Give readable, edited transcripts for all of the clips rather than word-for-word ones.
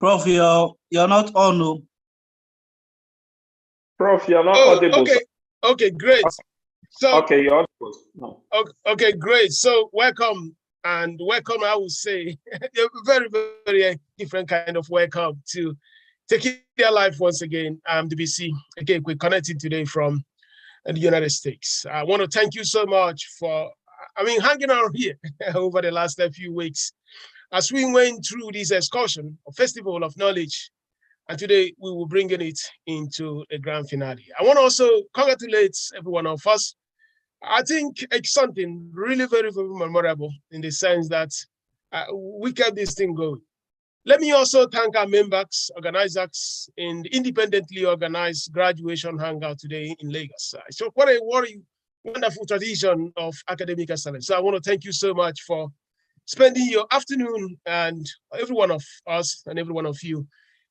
Prof, you're not on. No. Prof, you're not audible. Okay, okay, great. So okay, you're audible. No. Okay, great. So welcome, and welcome, I would say, a very, very different kind of welcome to Tekedia Live once again. I'm DBC. Again, we're connecting today from the United States. I want to thank you so much for, hanging out here over the last few weeks as we went through this excursion, a festival of knowledge. And today we will bring it into a grand finale. I want to also congratulate every one of us. I think it's something really very, very memorable in the sense that we kept this thing going. Let me also thank our members, organizers in the independently organized graduation hangout today in Lagos. So what a wonderful tradition of academic excellence. So I want to thank you so much for spending your afternoon, and every one of us and every one of you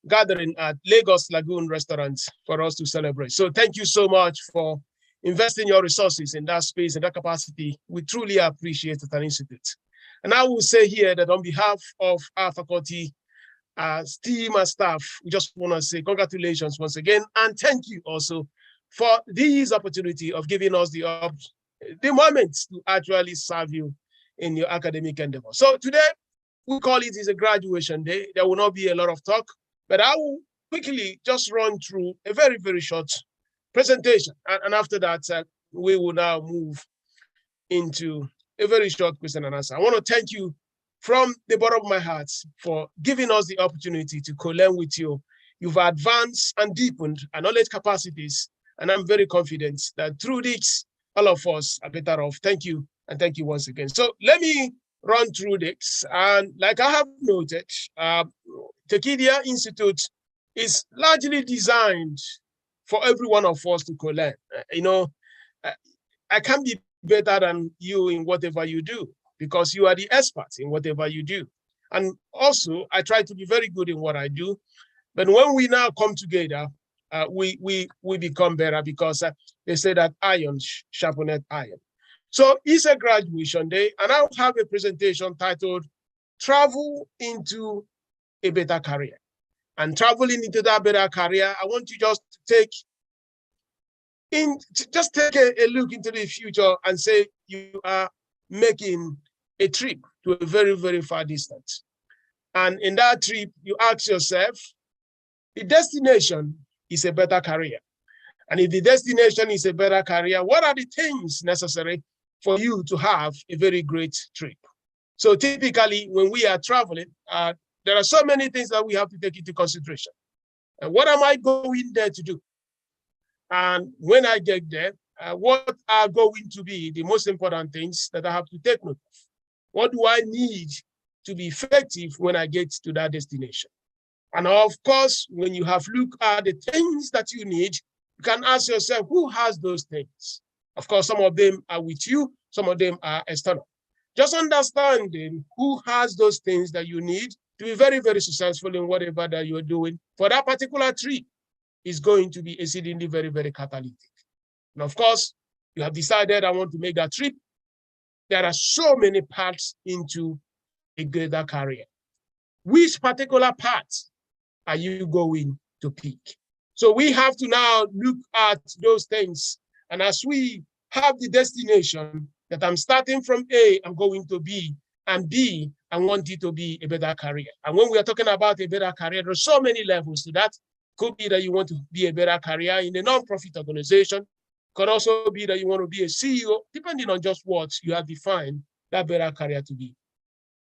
gathering at Lagos Lagoon Restaurant for us to celebrate. So thank you so much for investing your resources in that space and that capacity. We truly appreciate it at an institute. And I will say here that on behalf of our faculty, team and staff, we just want to say congratulations once again, and thank you also for this opportunity of giving us the moment to actually serve you in your academic endeavor. So today, we call it is a graduation day. There will not be a lot of talk, but I will quickly just run through a very, very short presentation. And after that, we will now move into a very short question and answer. I want to thank you from the bottom of my heart for giving us the opportunity to co-learn with you. You've advanced and deepened our knowledge capacities, and I'm very confident that through this, all of us are better off. Thank you, and thank you once again. So let me run through this. And like I have noted, Tekedia Institute is largely designed for every one of us to co-learn. I can't be better than you in whatever you do because you are the expert in whatever you do. And also, I try to be very good in what I do. But when we now come together, we become better because they say that iron sharpeneth iron. So it's a graduation day, and I'll have a presentation titled Travel into a Better Career. And traveling into that better career, I want you just to take a look into the future and say you are making a trip to a very, very far distance. And in that trip, you ask yourself, the destination is a better career. And if the destination is a better career, what are the things necessary for you to have a very great trip? So typically, when we are traveling, there are so many things that we have to take into consideration. And what am I going there to do? And when I get there, what are going to be the most important things that I have to take note of? What do I need to be effective when I get to that destination? And of course, when you have looked at the things that you need, you can ask yourself, who has those things? Of course, some of them are with you, some of them are external. Just understanding who has those things that you need to be very, very successful in whatever that you're doing for that particular trip is going to be exceedingly very, very catalytic. And of course, you have decided I want to make that trip. There are so many paths into a greater career. Which particular path are you going to pick? So we have to now look at those things. And as we have the destination that I'm starting from A, I'm going to B, and B, I want it to be a better career. And when we are talking about a better career, there are so many levels to that. Could be that you want to be a better career in a non-profit organization. Could also be that you want to be a CEO, depending on just what you have defined that better career to be.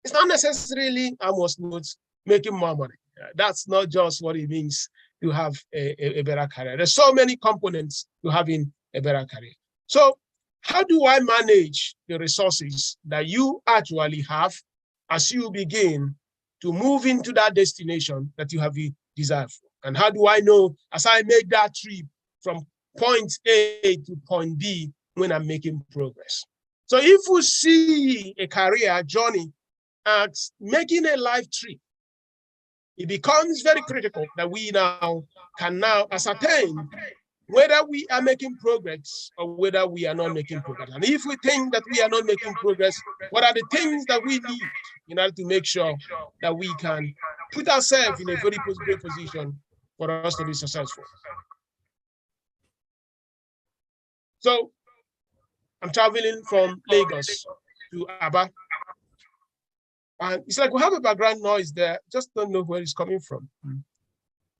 It's not necessarily, I must note, making more money. That's not just what it means to have a better career. There's so many components to having a better career. So how do I manage the resources that you actually have as you begin to move into that destination that you have desired for? And how do I know as I make that trip from point A to point B when I'm making progress? So if we see a career journey as making a life trip, it becomes very critical that we now can ascertain whether we are making progress or whether we are not making progress. And if we think that we are not making progress, what are the things that we need in order to make sure that we can put ourselves in a very great position for us to be successful. So I'm traveling from Lagos to Aba. And it's like we have a background noise there, just don't know where it's coming from.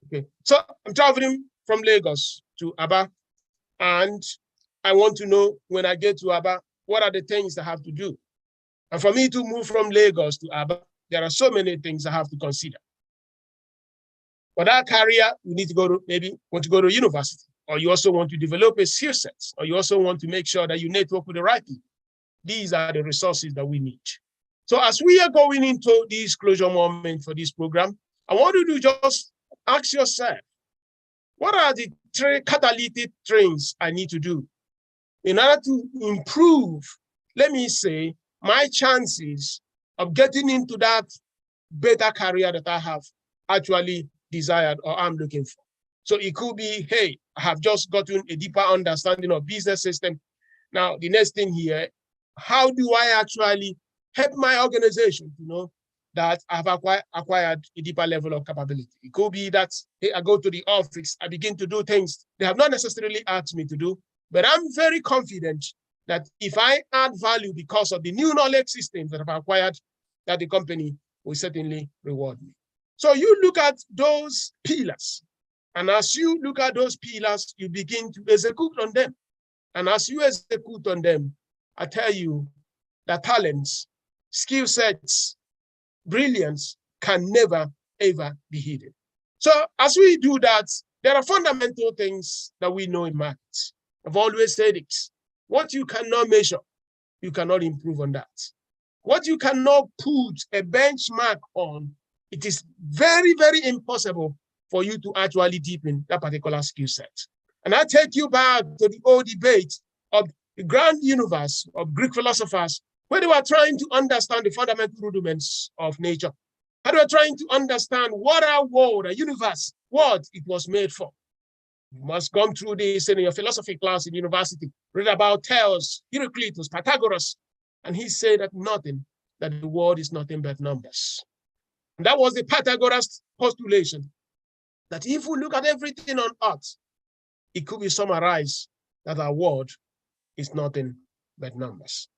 Okay, so I'm traveling from Lagos to Aba, and I want to know when I get to Aba, what are the things I have to do? And for me to move from Lagos to Aba, there are so many things I have to consider. For that career, you need to want to go to university, or you also want to develop a skill set, or you also want to make sure that you network with the right people. These are the resources that we need. So as we are going into this closure moment for this program, I want you to just ask yourself, what are the catalytic things I need to do in order to improve, let me say, my chances of getting into that better career that I have actually desired or I'm looking for? So it could be, hey, I have just gotten a deeper understanding of business system. Now, the next thing here, how do I actually help my organization to know that I've acquired a deeper level of capability? It could be that, hey, I go to the office, I begin to do things they have not necessarily asked me to do, but I'm very confident that if I add value because of the new knowledge systems that I've acquired, that the company will certainly reward me. So you look at those pillars, and as you look at those pillars, you begin to execute on them. And as you execute on them, I tell you that talents, skill sets, brilliance can never, ever be hidden. So as we do that, there are fundamental things that we know in markets. I've always said it. What you cannot measure, you cannot improve on that. What you cannot put a benchmark on, it is very, very impossible for you to actually deepen that particular skill set. And I take you back to the old debate of the grand universe of Greek philosophers, where they were trying to understand the fundamental rudiments of nature. How they were trying to understand what our world, a universe, what it was made for. You must come through this in your philosophy class in university, read about Thales, Heraclitus, Pythagoras, and he said that the world is nothing but numbers. And that was the Pythagoras postulation, that if we look at everything on earth, it could be summarized that our world is nothing but numbers.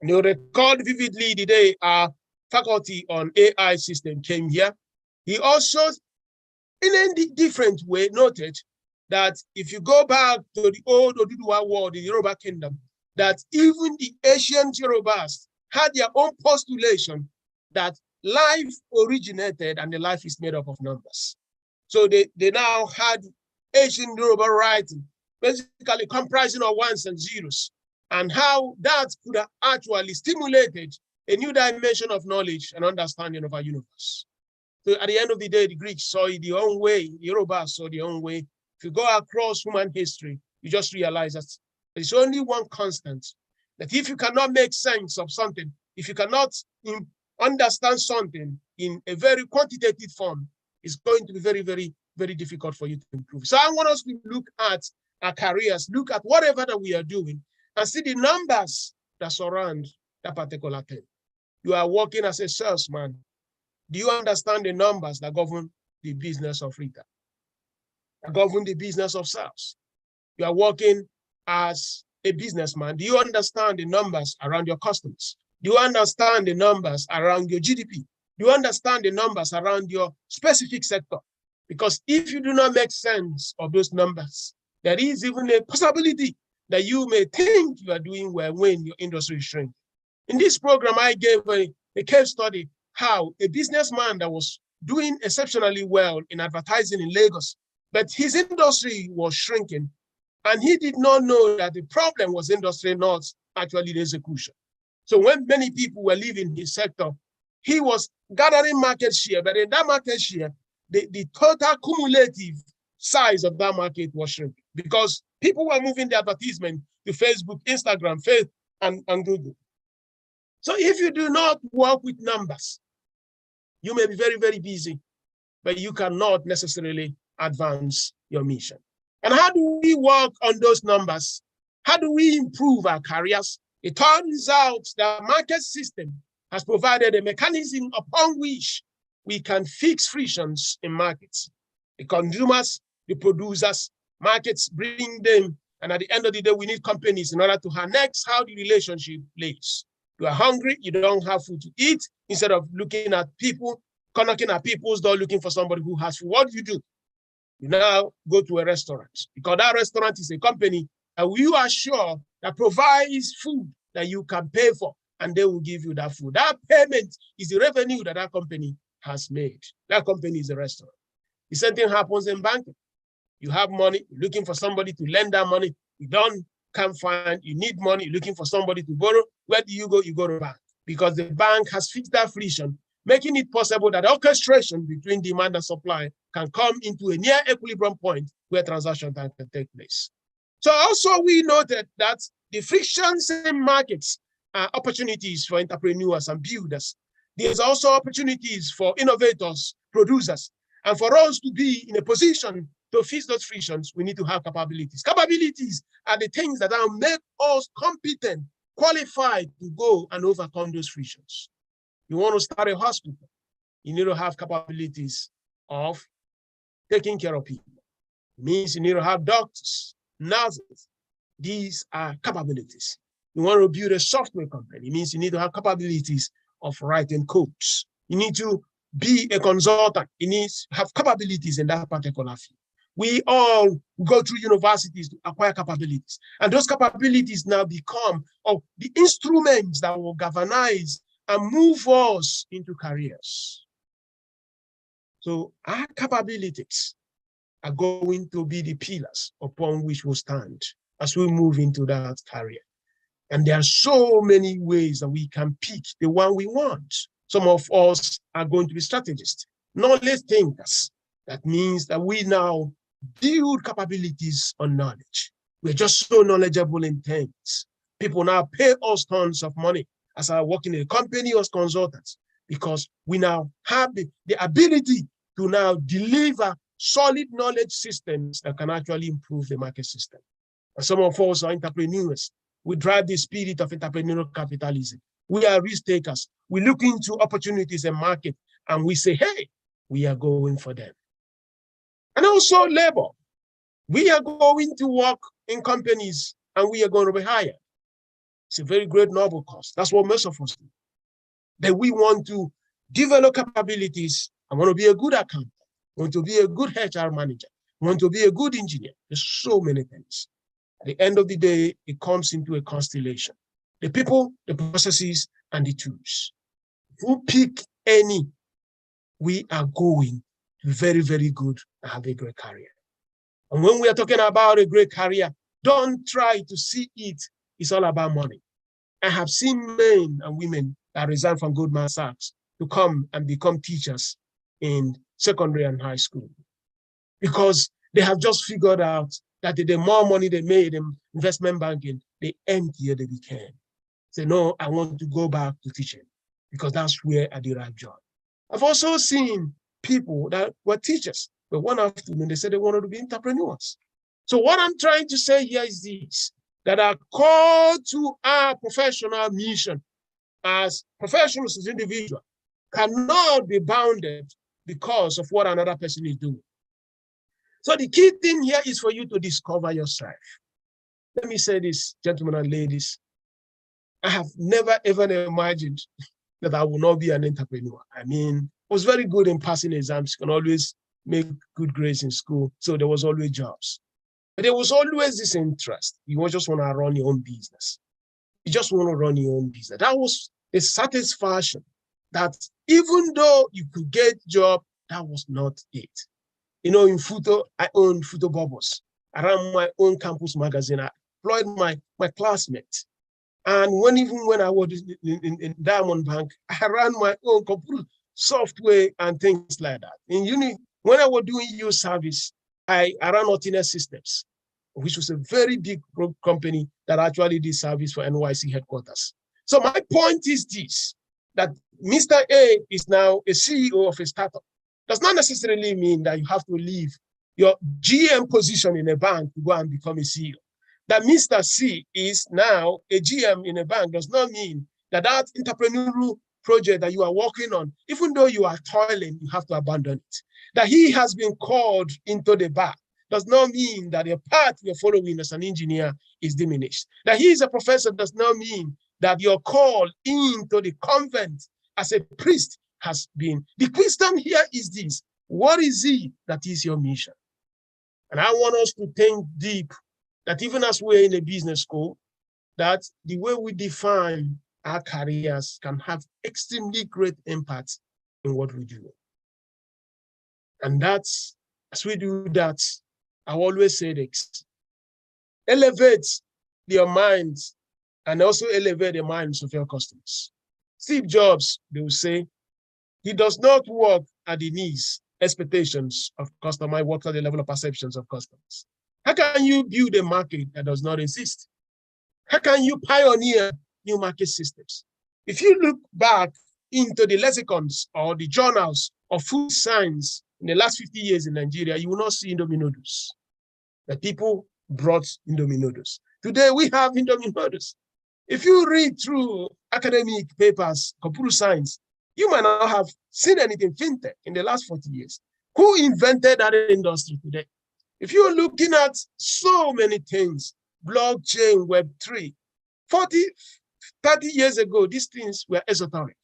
And you recall vividly the day our faculty on AI system came here. He also, in a different way, noted that if you go back to the old Oduduwa world, the Yoruba kingdom, that even the ancient Yorubas had their own postulation that life originated and the life is made up of numbers. So they now had ancient Yoruba writing, basically comprising of ones and zeros, and how that could have actually stimulated a new dimension of knowledge and understanding of our universe. So at the end of the day, the Greeks saw it their own way, the Yoruba saw their own way. If you go across human history, you just realize that there's only one constant, that if you cannot make sense of something, if you cannot understand something in a very quantitative form, it's going to be very, very, very difficult for you to improve. So I want us to look at our careers, look at whatever that we are doing, and see the numbers that surround that particular thing. You are working as a salesman. Do you understand the numbers that govern the business of retail, that govern the business of sales? You are working as a businessman. Do you understand the numbers around your customers? Do you understand the numbers around your GDP? Do you understand the numbers around your specific sector? Because if you do not make sense of those numbers, there is even a possibility that you may think you are doing well when your industry is shrinking. In this program, I gave a case study how a businessman that was doing exceptionally well in advertising in Lagos, but his industry was shrinking, and he did not know that the problem was industry, not actually the execution. So when many people were leaving his sector, he was gathering market share, but in that market share, the total cumulative size of that market was shrinking because people were moving the advertisement to Facebook, Instagram, Facebook, and Google. So if you do not work with numbers, you may be very, very busy, but you cannot necessarily advance your mission. And how do we work on those numbers? How do we improve our careers? It turns out the market system has provided a mechanism upon which we can fix frictions in markets. The consumers, the producers, markets bring them, and at the end of the day, we need companies in order to harness how the relationship plays. You are hungry, you don't have food to eat. Instead of looking at people, knocking at people's door looking for somebody who has food, what do? You now go to a restaurant, because that restaurant is a company and you are sure that provides food that you can pay for, and they will give you that food. That payment is the revenue that that company has made. That company is a restaurant. The same thing happens in banking. You have money, you're looking for somebody to lend that money. You can't find, you need money, you're looking for somebody to borrow. Where do? You go to bank, because the bank has fixed that friction, making it possible that orchestration between demand and supply can come into a near equilibrium point where transactions can take place. So also we noted that the frictions in markets are opportunities for entrepreneurs and builders. There's also opportunities for innovators, producers, and for us to be in a position to fix those frictions, we need to have capabilities. Capabilities are the things that will make us competent, qualified to go and overcome those frictions. You want to start a hospital, you need to have capabilities of taking care of people. It means you need to have doctors, nurses. These are capabilities. You want to build a software company, it means you need to have capabilities of writing codes. You need to be a consultant. You need to have capabilities in that particular field. We all go through universities to acquire capabilities. And those capabilities now become the instruments that will galvanize and move us into careers. So our capabilities are going to be the pillars upon which we'll stand as we move into that career. And there are so many ways that we can pick the one we want. Some of us are going to be strategists, knowledge thinkers. That means that we now build capabilities on knowledge. We're just so knowledgeable in things. People now pay us tons of money as I work in a company as consultants, because we now have the ability to now deliver solid knowledge systems that can actually improve the market system. And some of us are entrepreneurs. We drive the spirit of entrepreneurial capitalism. We are risk takers. We look into opportunities in market and we say, hey, we are going for them. And also labor. We are going to work in companies and we are going to be hired. It's a very great noble cause. That's what most of us do. That we want to develop capabilities. I want to be a good accountant. I want to be a good HR manager. I want to be a good engineer. There's so many things. At the end of the day, it comes into a constellation. The people, the processes, and the tools. If we pick any, we are going to be very, very good and have a great career. And when we are talking about a great career, don't try to see it's all about money. I have seen men and women that resign from Goldman Sachs to come and become teachers in secondary and high school, because they have just figured out that the more money they made in investment banking, the emptier they became. Say, no, I want to go back to teaching because that's where I did right job. I've also seen people that were teachers, but one afternoon they said they wanted to be entrepreneurs. So what I'm trying to say here is this, that our call to our professional mission as professionals, as individuals, cannot be bounded because of what another person is doing. So the key thing here is for you to discover yourself. Let me say this, gentlemen and ladies, I have never ever imagined that I will not be an entrepreneur. I mean, I was very good in passing exams, can always make good grades in school, so there was always jobs. But there was always this interest. You just want to run your own business. You just want to run your own business. That was a satisfaction that even though you could get a job, that was not it. You know, in Futo, I owned Futo Bubbles. I ran my own campus magazine. I employed my classmates. And when I was in Diamond Bank, I ran my own computer software and things like that. In uni, when I was doing youth service, I ran Alternate Systems, which was a very big company that actually did service for NYC headquarters. So my point is this, that Mr. A is now a CEO of a startup. Does not necessarily mean that you have to leave your GM position in a bank to go and become a CEO. That Mr. C is now a GM in a bank does not mean that that entrepreneurial project that you are working on, even though you are toiling, you have to abandon it. That he has been called into the bar does not mean that the path you're following as an engineer is diminished. That he is a professor does not mean that your call into the convent as a priest has been. The question here is this: what is it that is your mission? And I want us to think deep that even as we're in a business school, that the way we define our careers can have extremely great impact in what we do. And that's, as we do that, I always say this: elevate your minds and also elevate the minds of your customers. Steve Jobs, they will say, he does not work at the needs, expectations of customers, he works at the level of perceptions of customers. How can you build a market that does not exist? How can you pioneer new market systems? If you look back into the lexicons or the journals of food science in the last 50 years in Nigeria, you will not see Indomie noodles. The people brought Indomie noodles. Today we have Indomie noodles. If you read through academic papers, computer science, you might not have seen anything fintech in the last 40 years. Who invented that industry today? If you're looking at so many things, blockchain, Web3, 40, 30 years ago, these things were esoteric.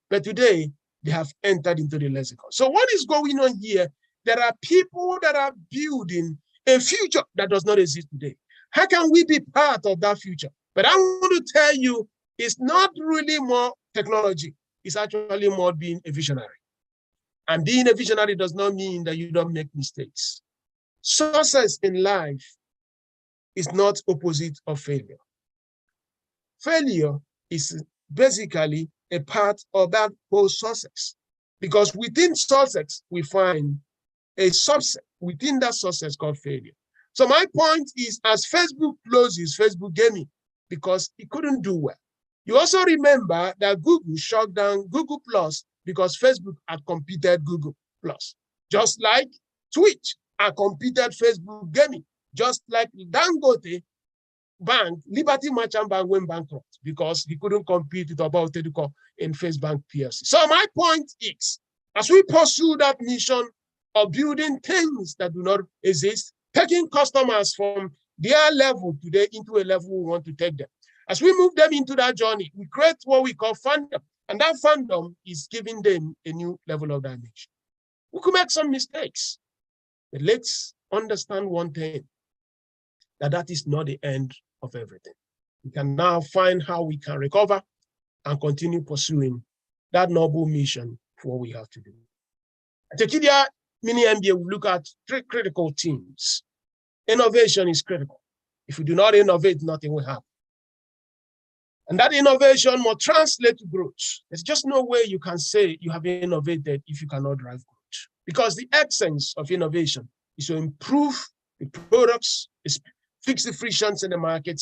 But today, they have entered into the lexicon. So what is going on here? There are people that are building a future that does not exist today. How can we be part of that future? But I want to tell you, it's not really more technology. It's actually more being a visionary. And being a visionary does not mean that you don't make mistakes. Success in life is not opposite of failure. Failure is basically a part of that whole success. Because within success, we find a subset within that success called failure. So my point is, as Facebook closes Facebook gaming because it couldn't do well. You also remember that Google shut down Google Plus because Facebook had competed Google Plus. Just like Twitch had competed Facebook gaming. Just like Dangote Bank, Liberty Merchant Bank went bankrupt because he couldn't compete with about Tekedia in FaceBank PLC. So my point is, as we pursue that mission of building things that do not exist, taking customers from their level today into a level we want to take them. As we move them into that journey, we create what we call fandom. And that fandom is giving them a new level of dimension. We could make some mistakes, but let's understand one thing, that is not the end of everything. We can now find how we can recover and continue pursuing that noble mission for what we have to do. At Tekedia Mini-MBA, we look at three critical themes. Innovation is critical. If we do not innovate, nothing will happen. And that innovation must translate to growth. There's just no way you can say you have innovated if you cannot drive growth. Because the essence of innovation is to improve the products, fix the frictions in the market.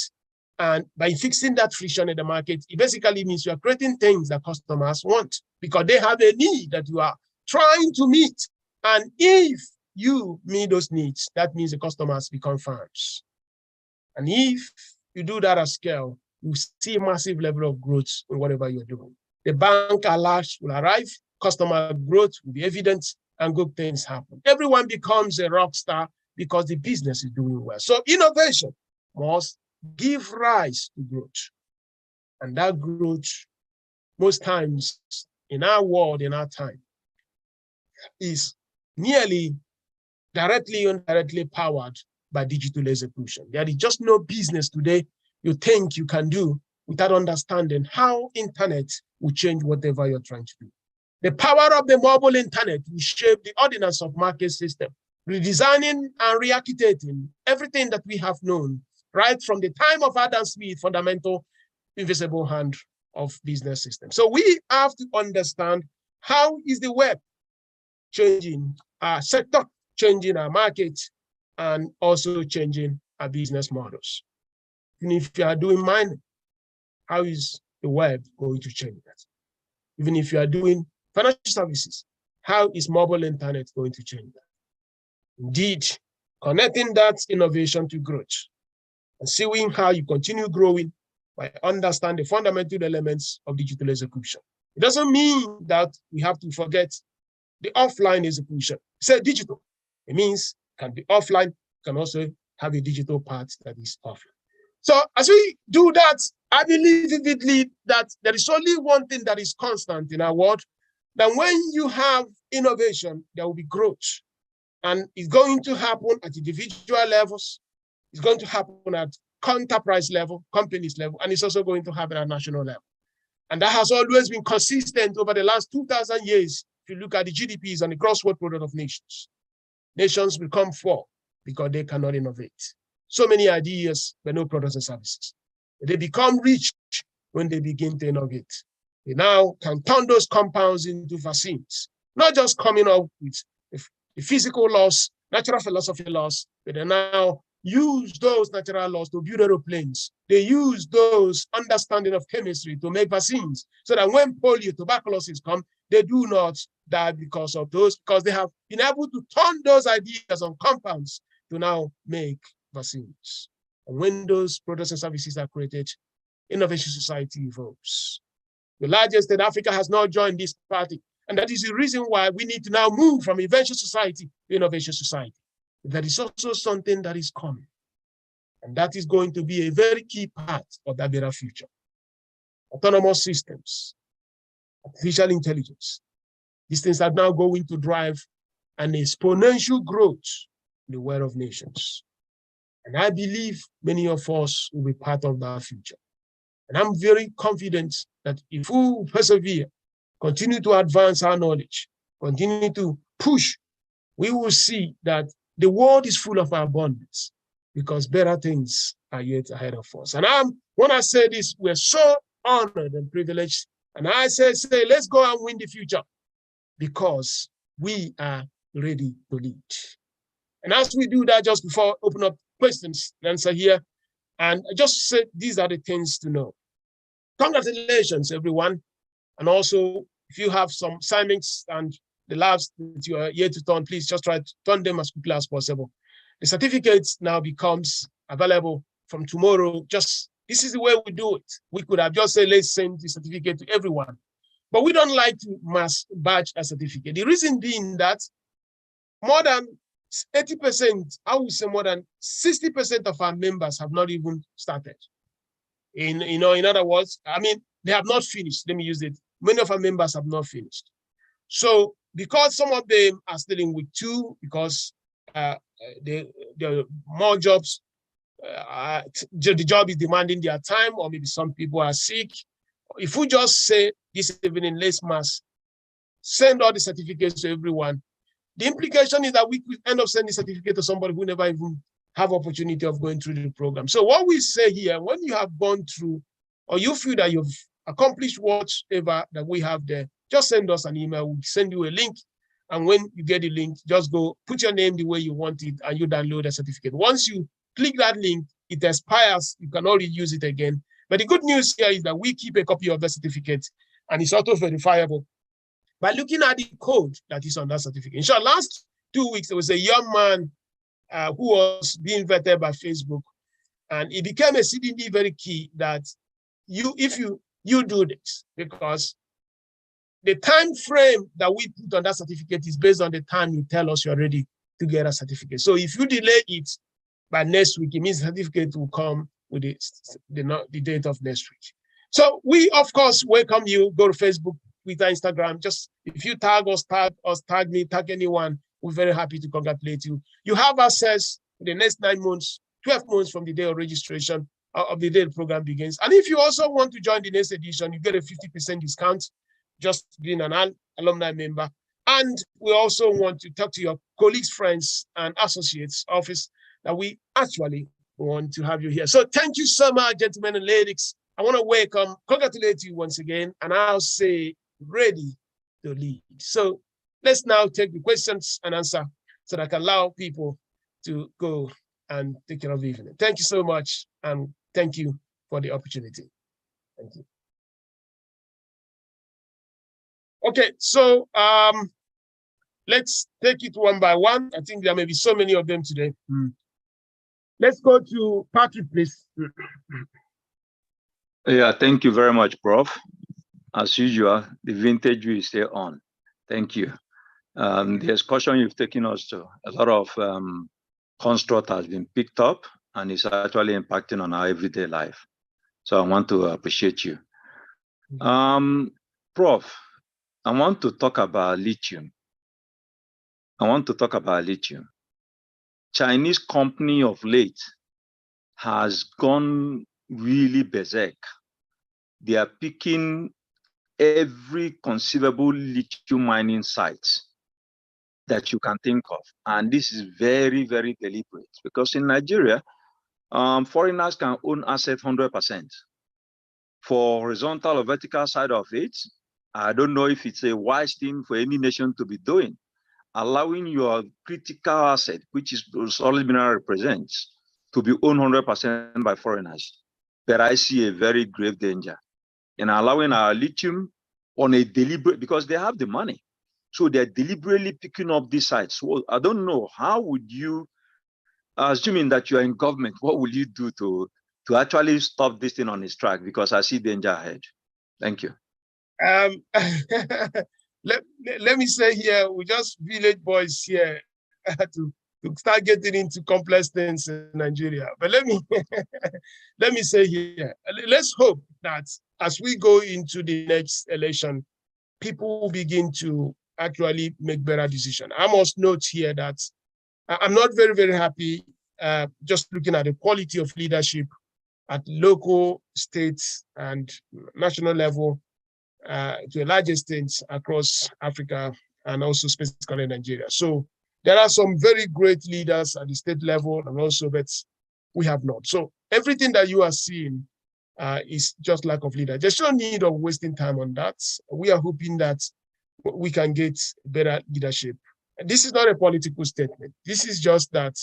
And by fixing that friction in the market, it basically means you are creating things that customers want because they have a need that you are trying to meet. And if you meet those needs, that means the customers become fans. And if you do that at scale, you see a massive level of growth in whatever you're doing. The bank at large will arrive, customer growth will be evident, and good things happen. Everyone becomes a rock star because the business is doing well. So innovation must give rise to growth. And that growth, most times in our world, in our time, is nearly directly or indirectly powered by digital execution. There is just no business today you think you can do without understanding how internet will change whatever you're trying to do. The power of the mobile internet will shape the ordinance of market system, redesigning and rearchitecting everything that we have known, right from the time of Adam Smith, fundamental invisible hand of business system. So we have to understand how is the web changing our sector, changing our market, and also changing our business models. And if you are doing mining, how is the web going to change that? Even if you are doing financial services, how is mobile internet going to change that? Indeed, connecting that innovation to growth and seeing how you continue growing by understanding the fundamental elements of digital execution It doesn't mean that we have to forget the offline execution. Say digital. It means it can be offline, can also have a digital part that is offline. So as we do that, I believe vividly that there is only one thing that is constant in our world, that when you have innovation, there will be growth. And it's going to happen at individual levels, it's going to happen at enterprise level, companies level, and it's also going to happen at national level. And that has always been consistent over the last 2,000 years. If you look at the GDPs and the gross world product of nations, nations become poor because they cannot innovate. So many ideas, but no products and services. They become rich when they begin to innovate. They now can turn those compounds into vaccines, not just coming up with the physical laws, natural philosophy laws, but they now use those natural laws to build aeroplanes. They use those understanding of chemistry to make vaccines, so that when polio, tuberculosis come, they do not die because of those, because they have been able to turn those ideas on compounds to now make vaccines. And when those products and services are created, innovation society evolves. The largest state, Africa, has not joined this party. And that is the reason why we need to now move from invention society to innovation society. That is also something that is coming. And that is going to be a very key part of that better future. Autonomous systems, artificial intelligence. These things are now going to drive an exponential growth in the world of nations. And I believe many of us will be part of that future. And I'm very confident that if we persevere, continue to advance our knowledge, continue to push, we will see that the world is full of abundance because better things are yet ahead of us. And when I say this, we're so honored and privileged. And I say, let's go and win the future because we are ready to lead. And as we do that, just before I open up questions and answer here, and I just said these are the things to know. Congratulations, everyone. And also, if you have some assignments and the labs that you are here to turn, please just try to turn them as quickly as possible. The certificates now becomes available from tomorrow. Just, this is the way we do it. We could have just said, let's send the certificate to everyone. But we don't like to mass batch a certificate. The reason being that more than 80%, I would say more than 60% of our members have not even started. In other words, I mean, they have not finished. Let me use it. Many of our members have not finished. So because some of them are still in week 2, because there are more jobs, the job is demanding their time, or maybe some people are sick. If we just say this evening, let's mass send all the certificates to everyone, the implication is that we could end up sending certificate to somebody who never even have opportunity of going through the program. So what we say here, when you have gone through, or you feel that you've accomplished whatever that we have there, just send us an email. We'll send you a link. And when you get the link, just go put your name the way you want it and you download the certificate. Once you click that link, it expires. You can only use it again. But the good news here is that we keep a copy of the certificate and it's auto verifiable by looking at the code that is on that certificate. In short, last 2 weeks, there was a young man who was being vetted by Facebook, and it became a CDD very key that if you do this, because the time frame that we put on that certificate is based on the time you tell us you're ready to get a certificate. So if you delay it by next week, it means the certificate will come with the date of next week. So we, of course, welcome you. Go to Facebook, Twitter, Instagram. Just if you tag us, tag me, tag anyone, we're very happy to congratulate you. You have access to the next 9 months, 12 months from the day of registration of the day the program begins. And if you also want to join the next edition, you get a 50% discount just being an alumni member. And we also want to talk to your colleagues, friends, and associates office that we actually want to have you here. So thank you so much, gentlemen and ladies. I want to congratulate you once again, and I'll say ready to lead. So let's now take the questions and answer so that I can allow people to go and take care of the evening. Thank you so much, and thank you for the opportunity. Thank you. Okay, so let's take it one by one. I think there may be so many of them today. Let's go to Patrick, please. Yeah, thank you very much, Prof. As usual, the vintage will stay on. Thank you. The excursion you've taken us to, a lot of construct has been picked up and is actually impacting on our everyday life. So I want to appreciate you. Prof, I want to talk about lithium. Chinese company of late has gone really berserk. They are picking every conceivable lithium mining site that you can think of. And this is very, very deliberate because in Nigeria, foreigners can own assets 100%. For horizontal or vertical side of it, I don't know if it's a wise thing for any nation to be doing. Allowing your critical asset, which is solid mineral represents, to be owned 100% by foreigners. But I see a very grave danger in allowing our lithium on a deliberate, because they have the money. So they're deliberately picking up these sites. So I don't know, how would you, assuming that you're in government, what will you do to actually stop this thing on its track? Because I see danger ahead. Thank you. Let me say here, we just village boys here to start getting into complex things in Nigeria. But let me let me say here, let's hope that as we go into the next election, people will begin to actually make better decisions. I must note here that I'm not very, very happy just looking at the quality of leadership at local, state, and national level to a large extent across Africa and also specifically Nigeria. So there are some very great leaders at the state level and also, but we have not. So everything that you are seeing is just lack of leader. There's no need of wasting time on that. We are hoping that we can get better leadership. This is not a political statement. This is just that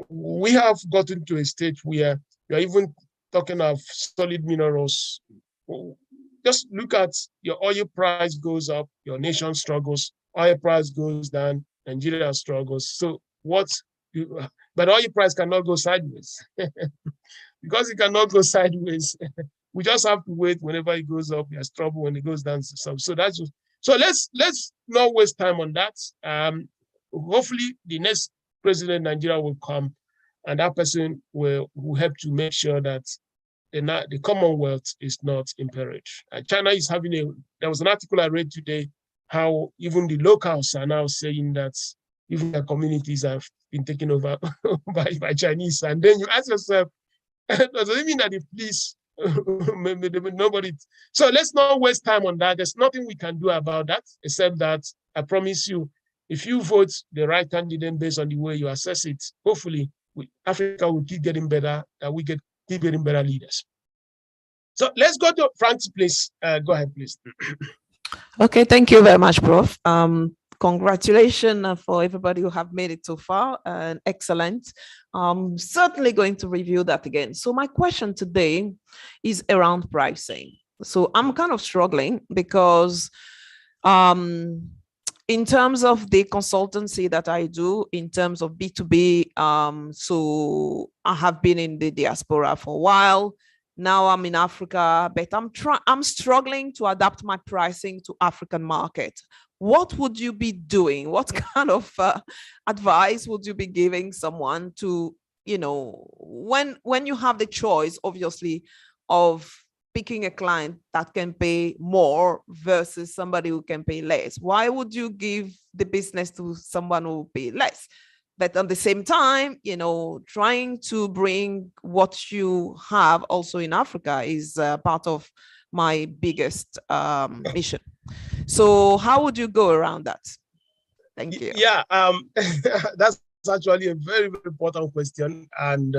we have gotten to a stage where we are even talking of solid minerals. Just look at your oil price goes up, your nation struggles, oil price goes down, Nigeria struggles. So but oil price cannot go sideways. Because it cannot go sideways, we just have to wait. Whenever it goes up, there's trouble. When it goes down, so that's just, so let's not waste time on that. Hopefully the next president of Nigeria will come, and that person will help to make sure that the Commonwealth is not imperiled. China is having there was an article I read today, how even the locals are now saying that even their communities have been taken over by Chinese. And then you ask yourself, does it mean that the police, nobody? So let's not waste time on that. There's nothing we can do about that, except that I promise you, if you vote the right candidate based on the way you assess it, hopefully Africa will keep getting better, and we keep getting better leaders. So let's go to Frank's place. Go ahead, please. Okay, thank you very much, Prof. Congratulations for everybody who have made it so far, and excellent. Certainly going to review that again. So my question today is around pricing. So I'm kind of struggling because in terms of the consultancy that I do, in terms of B2B, so I have been in the diaspora for a while. Now I'm in Africa, but I'm struggling to adapt my pricing to African market. What would you be doing? What kind of advice would you be giving someone to, when you have the choice, obviously, of picking a client that can pay more versus somebody who can pay less? Why would you give the business to someone who will pay less? But at the same time, trying to bring what you have also in Africa is part of my biggest mission. So how would you go around that? Thank you. Yeah, that's actually a very, very important question. And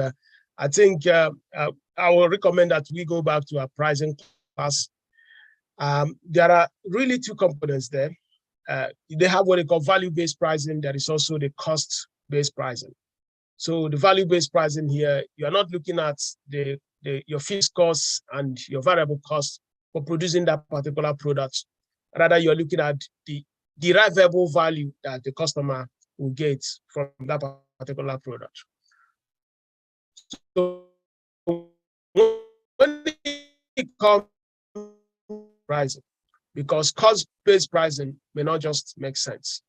I think I will recommend that we go back to our pricing class. There are really two components there. They have what they call value-based pricing. There is also the cost-based pricing. So the value-based pricing here, you are not looking at your fixed costs and your variable costs for producing that particular product. Rather, you're looking at the derivable value that the customer will get from that particular product. So when it comes pricing, because cost-based pricing may not just make sense.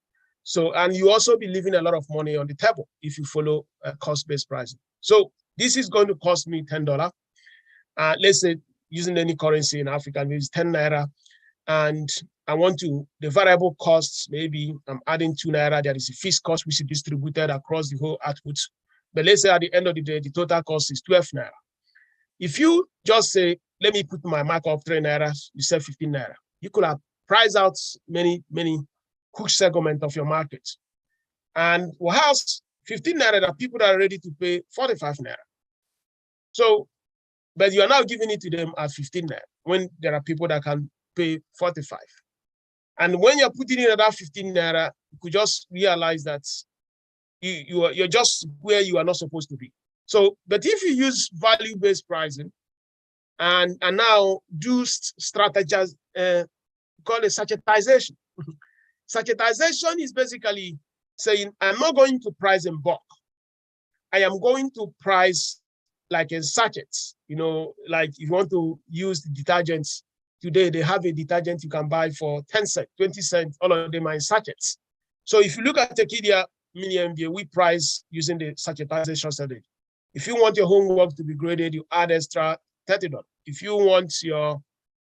So, and you also be leaving a lot of money on the table if you follow cost-based pricing. So this is going to cost me $10. Let's say using any currency in Africa, maybe it's 10 naira. And I want to, the variable costs, maybe I'm adding 2 naira. There is a fixed cost which is distributed across the whole output. But let's say at the end of the day, the total cost is 12 naira. If you just say, let me put my mark of 3 naira, you say 15 naira. You could have priced out many huge segment of your market. And perhaps 15 naira, there are people that are ready to pay 45 naira. So, but you are now giving it to them at 15 naira when there are people that can pay 45. And when you're putting in that 15 naira, you could just realize that you're just where you are not supposed to be. So, but if you use value-based pricing and now do strategies, call it sachetization. Sachetization is basically saying, I'm not going to price in bulk. I am going to price like in sachets. You know, like if you want to use the detergents, today they have a detergent you can buy for 10 cents, 20 cents, all of them are in sachets. So if you look at Tekedia Mini-MBA, we price using the sachetization strategy. If you want your homework to be graded, you add extra $30. If you want to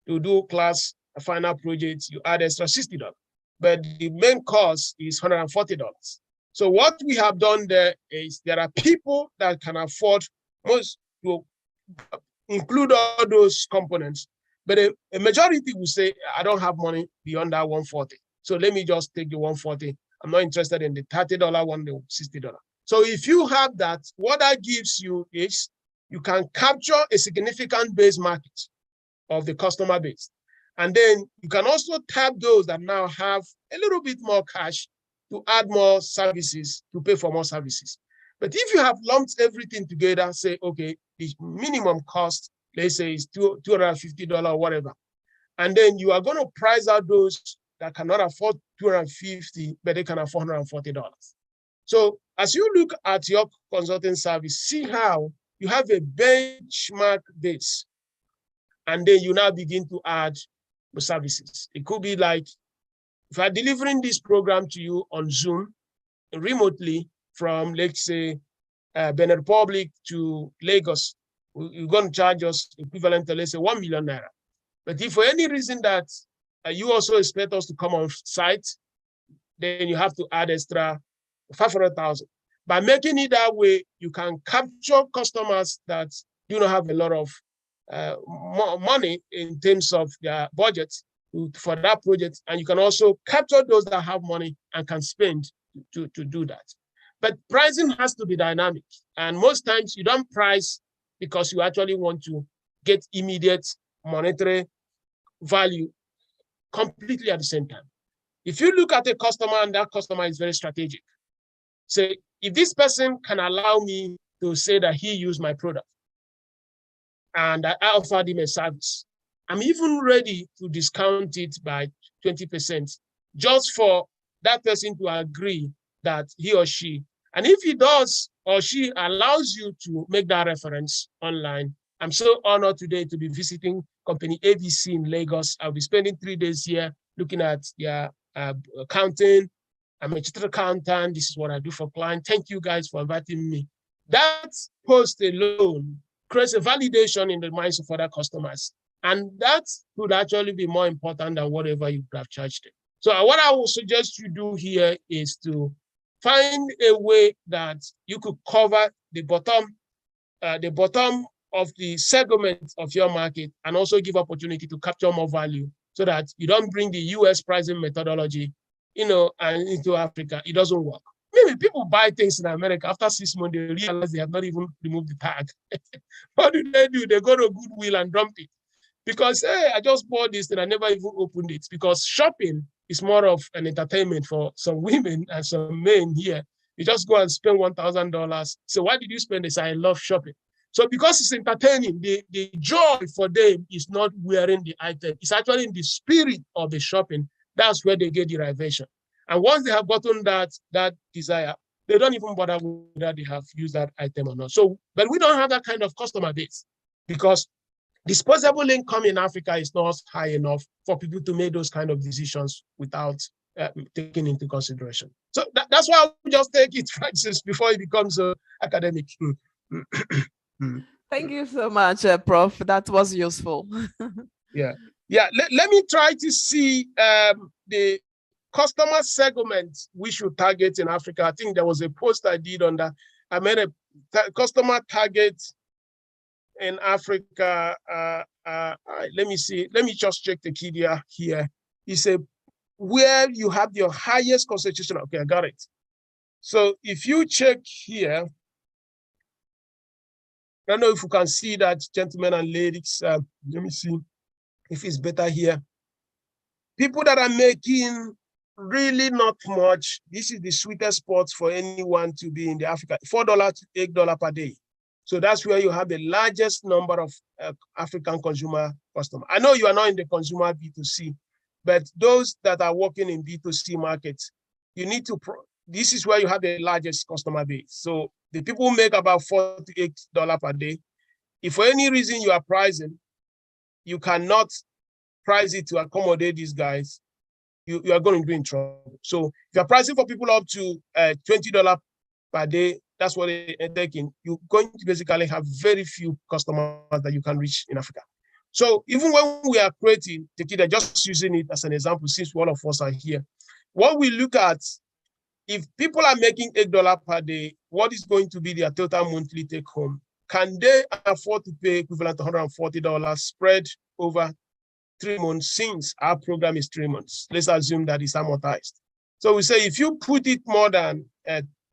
do class, a final project, you add extra $60. But the main cost is $140. So what we have done there is there are people that can afford most to include all those components, but a majority will say, I don't have money beyond that 140. So let me just take the 140. I'm not interested in the $30 one, the $60. So if you have that, what that gives you is you can capture a significant base market of the customer base. And then you can also tap those that now have a little bit more cash to add more services, to pay for more services. But if you have lumped everything together, say, okay, the minimum cost, let's say is $250 or whatever. And then you are going to price out those that cannot afford $250, but they can afford $140. So as you look at your consulting service, see how you have a benchmark base, and then you now begin to add the services. It could be like, if I'm delivering this program to you on Zoom remotely from, let's say, Benin Republic to Lagos, you're going to charge us equivalent to, let's say, 1 million naira. But if for any reason that you also expect us to come on site, then you have to add extra 500,000. By making it that way, you can capture customers that do not have a lot of money in terms of their budget for that project, and you can also capture those that have money and can spend to do that. But pricing has to be dynamic, and most times you don't price because you actually want to get immediate monetary value completely at the same time. If you look at a customer and that customer is very strategic, say, if this person can allow me to say that he used my product and I offered him a service, I'm even ready to discount it by 20% just for that person to agree that he or she, and if he does or she allows you to make that reference online. I'm so honored today to be visiting company ABC in Lagos. I'll be spending 3 days here looking at their accounting. I'm a chartered accountant. This is what I do for clients. Thank you guys for inviting me. That post alone creates a validation in the minds of other customers. And that would actually be more important than whatever you could have charged them. So what I would suggest you do here is to find a way that you could cover the bottom of the segment of your market and also give opportunity to capture more value so that you don't bring the US pricing methodology, and into Africa. It doesn't work. Maybe people buy things in America after 6 months, they realize they have not even removed the tag. What do? They go to Goodwill and dump it. Because, hey, I just bought this and I never even opened it. Because shopping is more of an entertainment for some women and some men here. You just go and spend $1,000. So why did you spend this? I love shopping. So because it's entertaining, the joy for them is not wearing the item. It's actually in the spirit of the shopping. That's where they get derivation. And once they have gotten that desire, they don't even bother whether they have used that item or not. So, but we don't have that kind of customer base because disposable income in Africa is not high enough for people to make those kind of decisions without taking into consideration. So that's why I just take it, Francis, before it becomes academic. Thank you so much, Prof. That was useful. Yeah. Let me try to see the customer segment we should target in Africa. I think there was a post I did on that. I made a customer target in Africa. Let me see. Let me just check Tekedia here. It's a where you have your highest concentration. Okay, I got it. So if you check here, I don't know if you can see that, gentlemen and ladies. Let me see if it's better here. People that are making really not much. This is the sweetest spot for anyone to be in the Africa, $4 to $8 per day. So that's where you have the largest number of African consumer customers. I know you are not in the consumer B2C, but those that are working in B2C markets, you need to, this is where you have the largest customer base. So the people who make about $4 to $8 per day. If for any reason you are pricing, you cannot price it to accommodate these guys, you are going to be in trouble. So if you're pricing for people up to $20 per day, that's what they're taking. You're going to basically have very few customers that you can reach in Africa. So even when we are creating Tekedia, just using it as an example, since all of us are here, what we look at, if people are making $8 per day, what is going to be their total monthly take home? Can they afford to pay equivalent to $140 spread over 3 months, since our program is 3 months? Let's assume that it's amortized. So we say if you put it more than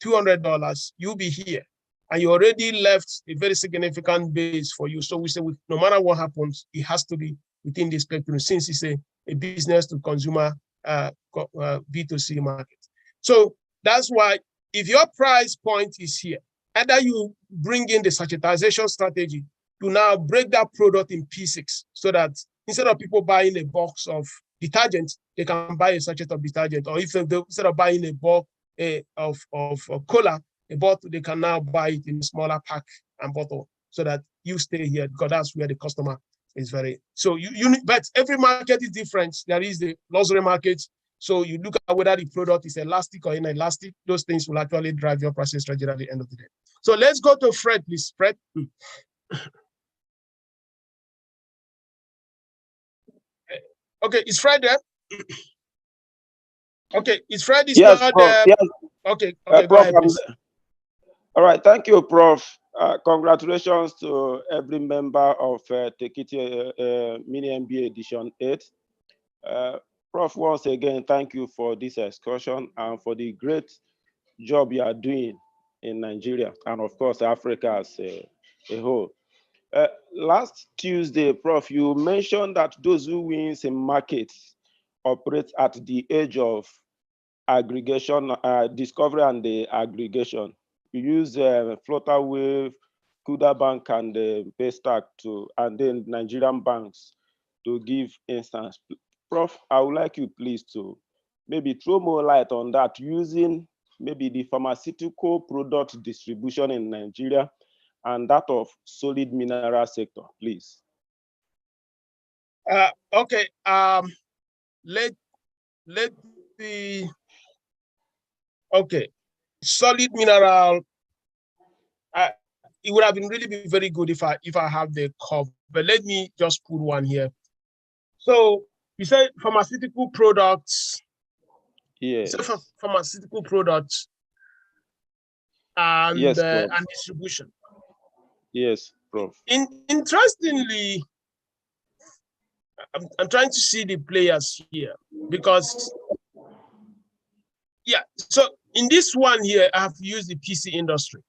$200, you'll be here. And you already left a very significant base for you. So we say no matter what happens, it has to be within the spectrum, since it's a business to consumer B2C market. So that's why if your price point is here, either you bring in the sachetization strategy to now break that product in pieces, so that instead of people buying a box of detergent, they can buy a sachet of detergent. Or if they, instead of buying a bulk of cola, a bottle, they can now buy it in a smaller pack and bottle, so that you stay here, because that's where the customer is very. So but every market is different. There is the luxury market. So you look at whether the product is elastic or inelastic. Those things will actually drive your pricing strategy at the end of the day. So let's go to Fred, please. Fred. Okay, is Fred there? Okay, is Fred Yes, not Prof. there? Yes. Okay, Prof, go ahead, please. All right, thank you, Prof. Congratulations to every member of Tekedia Mini-MBA Edition 8. Prof, once again, thank you for this excursion and for the great job you are doing in Nigeria and, of course, Africa as a whole. Last Tuesday, Prof, you mentioned that those who win in markets operate at the age of aggregation, discovery and the aggregation. You use Flutterwave, Kuda Bank, and Paystack and then Nigerian banks to give instance. Prof, I would like you please to maybe throw more light on that, using maybe the pharmaceutical product distribution in Nigeria and that of solid mineral sector, please. Okay. Let the okay. Solid mineral. It would have been really very good if I have the cup, but let me just put one here. So you said pharmaceutical products. Yes. You said pharmaceutical products and yes, and distribution. Yes, Prof. Interestingly, I'm trying to see the players here, because yeah. So in this one here, I have used the PC industry.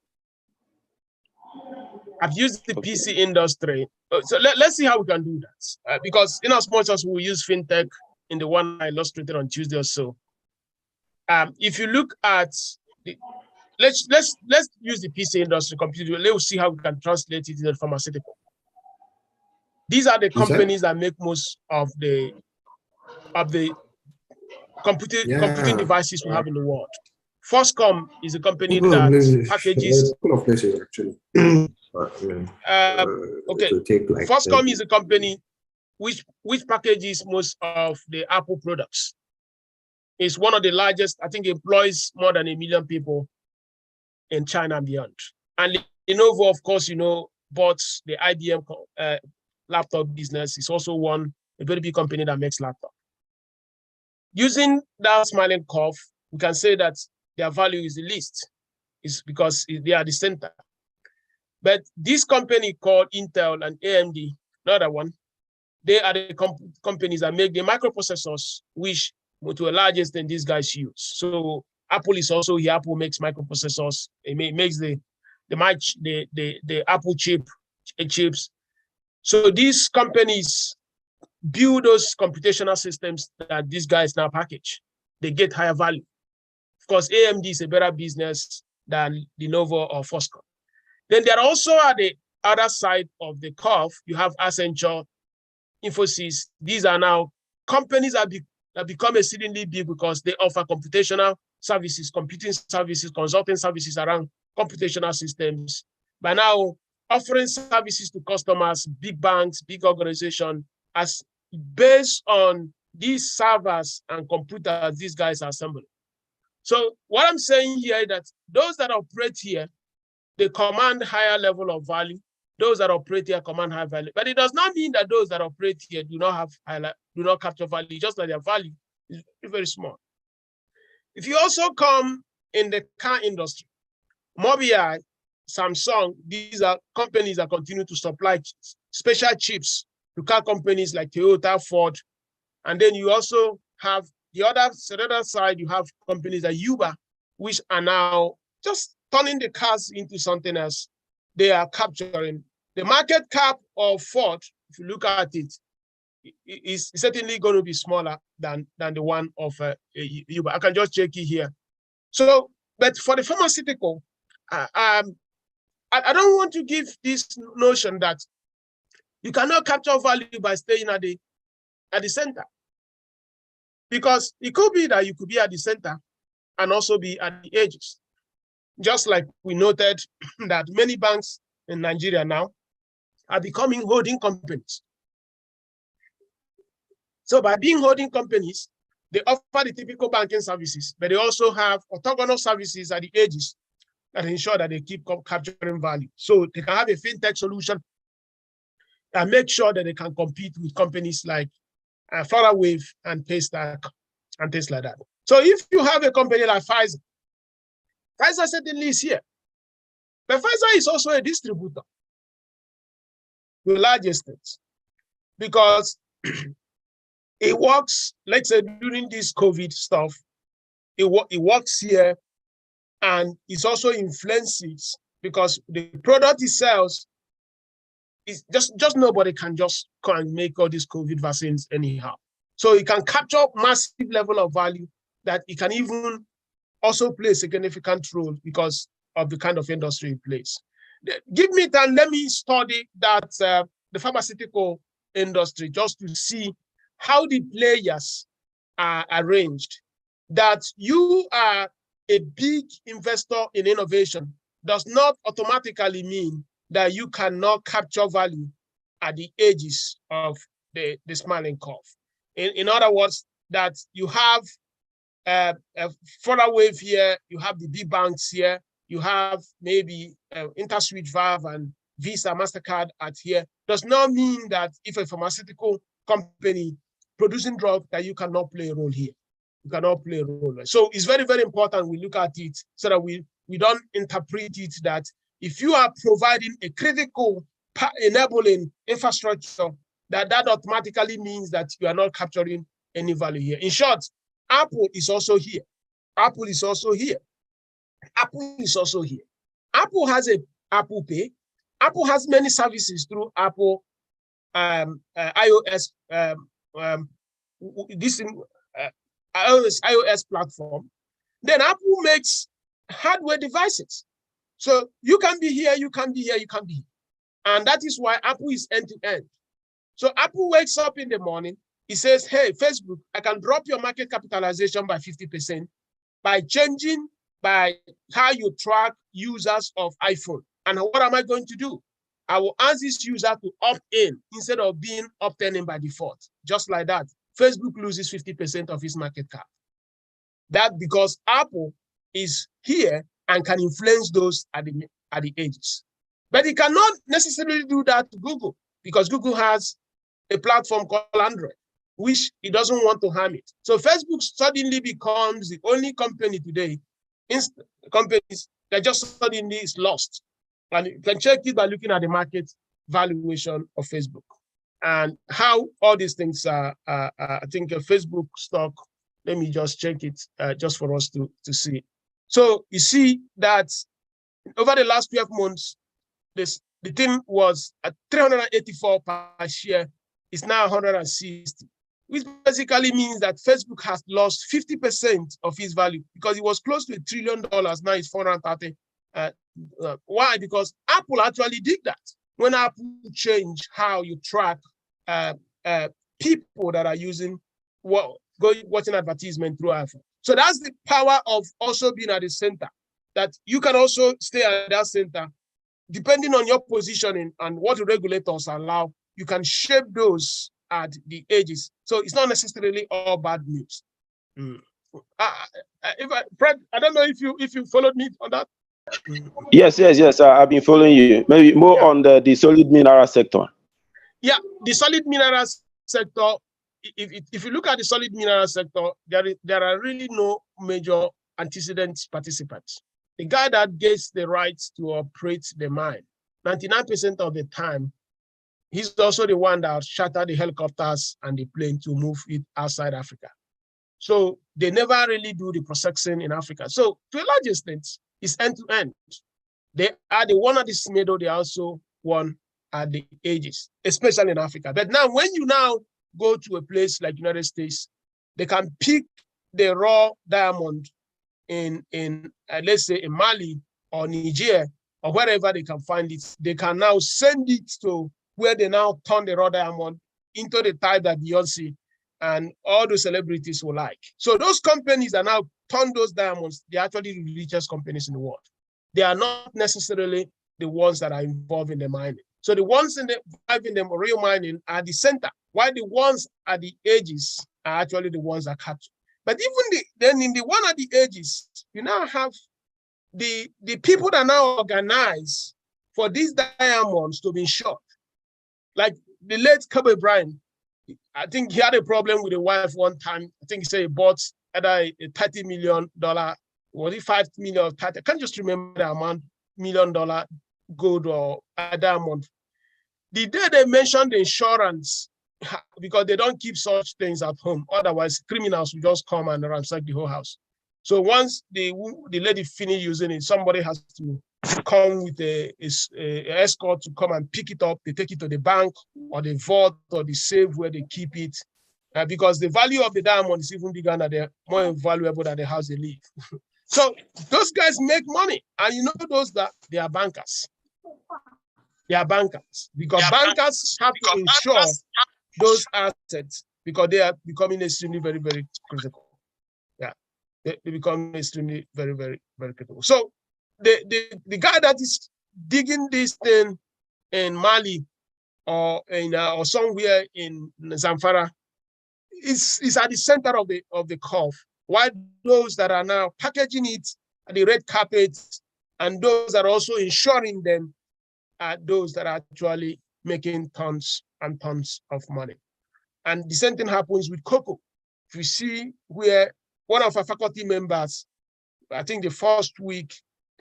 I've used the PC industry. So let's see how we can do that. Because in as much as we use fintech in the one I illustrated on Tuesday or so, if you look at the, let's use the PC industry completely. Let's see how we can translate it into the pharmaceutical. These are the companies that make most of the computing devices we have in the world. Firstcom is a company that packages. Full of places, actually. Okay, it will take like Foxconn is a company which packages most of the Apple products. It's one of the largest, I think, employs more than 1 million people in China and beyond. And Lenovo, of course, bought the IBM laptop business. It's also a very big company that makes laptop. Using that smiling curve, we can say that their value is the least. It's because they are the center. But this company called Intel and AMD, another one, they are the companies that make the microprocessors, which to a large extent these guys use. So Apple is also here. Apple makes microprocessors. It makes the Apple chips. So these companies build those computational systems that these guys now package. They get higher value. Of course, AMD is a better business than Lenovo or Foxconn. Then there also at the other side of the curve, you have Accenture, Infosys. These are now companies that become exceedingly big because they offer computational services, computing services, consulting services around computational systems. By now, offering services to customers, big banks, big organizations, as based on these servers and computers these guys are assembling. So what I'm saying here is that those that operate here, they command higher level of value. Those that operate here command high value. But it does not mean that those that operate here do not capture value, just that their value is very small. If you also come in the car industry, Mobileye, Samsung, these are companies that continue to supply special chips to car companies like Toyota, Ford. And then you also have the other side, you have companies like Uber, which are now just turning the cars into something else. They are capturing the market cap of Ford. If you look at it, is certainly going to be smaller than the one of Uber. I can just check it here. So, but for the pharmaceutical, I don't want to give this notion that you cannot capture value by staying at the center, because it could be that you could be at the center and also be at the edges. Just like we noted that many banks in Nigeria now are becoming holding companies. So by being holding companies, they offer the typical banking services, but they also have orthogonal services at the edges that ensure that they keep capturing value. So they can have a fintech solution and make sure that they can compete with companies like FlutterWave and Paystack and things like that. So if you have a company like Pfizer certainly is here, but Pfizer is also a distributor to a large extent, because it works, let's say during this COVID stuff, it works here, and it also influences because the product it sells is just nobody can just come and make all these COVID vaccines anyhow. So it can capture massive level of value that it can even also play a significant role because of the kind of industry it plays. Give me time, let me study that the pharmaceutical industry just to see how the players are arranged. That you are a big investor in innovation does not automatically mean that you cannot capture value at the edges of the smiling curve. In other words, that you have a FlutterWave here, you have the big banks here, you have maybe InterSwitch, Valve, and Visa, MasterCard at here, does not mean that if a pharmaceutical company producing drugs that you cannot play a role here. You cannot play a role. So it's very, very important we look at it so that we don't interpret it that if you are providing a critical enabling infrastructure, that automatically means that you are not capturing any value here. In short, Apple is also here. Apple is also here. Apple is also here. Apple has a Apple Pay. Apple has many services through Apple iOS iOS platform. Then Apple makes hardware devices. So you can be here, you can be here, you can be here. And that is why Apple is end-to-end. So Apple wakes up in the morning, he says, hey, Facebook, I can drop your market capitalization by 50% by changing by how you track users of iPhone. And what am I going to do? I will ask this user to opt in instead of being opted in by default. Just like that, Facebook loses 50% of its market cap. That because Apple is here and can influence those at the edges. But it cannot necessarily do that to Google, because Google has a platform called Android, which it doesn't want to harm it. So Facebook suddenly becomes the only company today, companies that just suddenly is lost. And you can check it by looking at the market valuation of Facebook and how all these things are. I think a Facebook stock, let me just check it just for us to see. So you see that over the last 12 months, the thing was at 384 per share. It's now 160, which basically means that Facebook has lost 50% of its value, because it was close to $1 trillion. Now it's 430. Why? Because Apple actually did that. When Apple changed how you track people that are using watching advertisement through iPhone. So that's the power of also being at the center, that you can also stay at that center. Depending on your positioning and what the regulators allow, you can shape those at the edges. So it's not necessarily all bad news. Fred, I don't know if you followed me on that. Yes. I've been following you. Maybe more on the solid mineral sector. Yeah, the solid mineral sector. If you look at the solid mineral sector, there are really no major antecedent participants. The guy that gets the rights to operate the mine, 99% of the time, he's also the one that chartered the helicopters and the plane to move it outside Africa. So they never really do the processing in Africa. So to a large extent, it's end-to-end. They are the one at the middle, they also one at the edges, especially in Africa. But now when you now go to a place like United States, they can pick the raw diamond in let's say in Mali or Niger or wherever they can find it. They can now send it to where they now turn the raw diamond into the type that Beyonce and all the celebrities will like. So those companies that now turn those diamonds, they're actually the richest companies in the world. They are not necessarily the ones that are involved in the mining. So the ones involved in the real mining are the center, while the ones at the edges are actually the ones that capture. But even then in the one at the edges, you now have the people that now organize for these diamonds to be shot. Like the late Kobe Bryant, I think he had a problem with a wife one time. I think he said he bought either a $30 million, was it $5 million or 30? I can't just remember the amount, $1 million gold or a diamond. The day they mentioned the insurance, because they don't keep such things at home. Otherwise, criminals will just come and ransack the whole house. So once the lady finished using it, somebody has to come with a escort to come and pick it up. They take it to the bank or the vault or the safe where they keep it, because the value of the diamond is even bigger than they're more valuable than the house they live. So those guys make money, and you know those that they are bankers. They are bankers because bankers have to insure those assets because they are becoming extremely very, very critical. Yeah, they become extremely very, very, very critical. So the guy that is digging this thing in Mali or in or somewhere in Zamfara is at the center of the curve. While those that are now packaging it at the red carpet and those that are also insuring them are those that are actually making tons and tons of money. And the same thing happens with cocoa. If you see where one of our faculty members, I think the first week,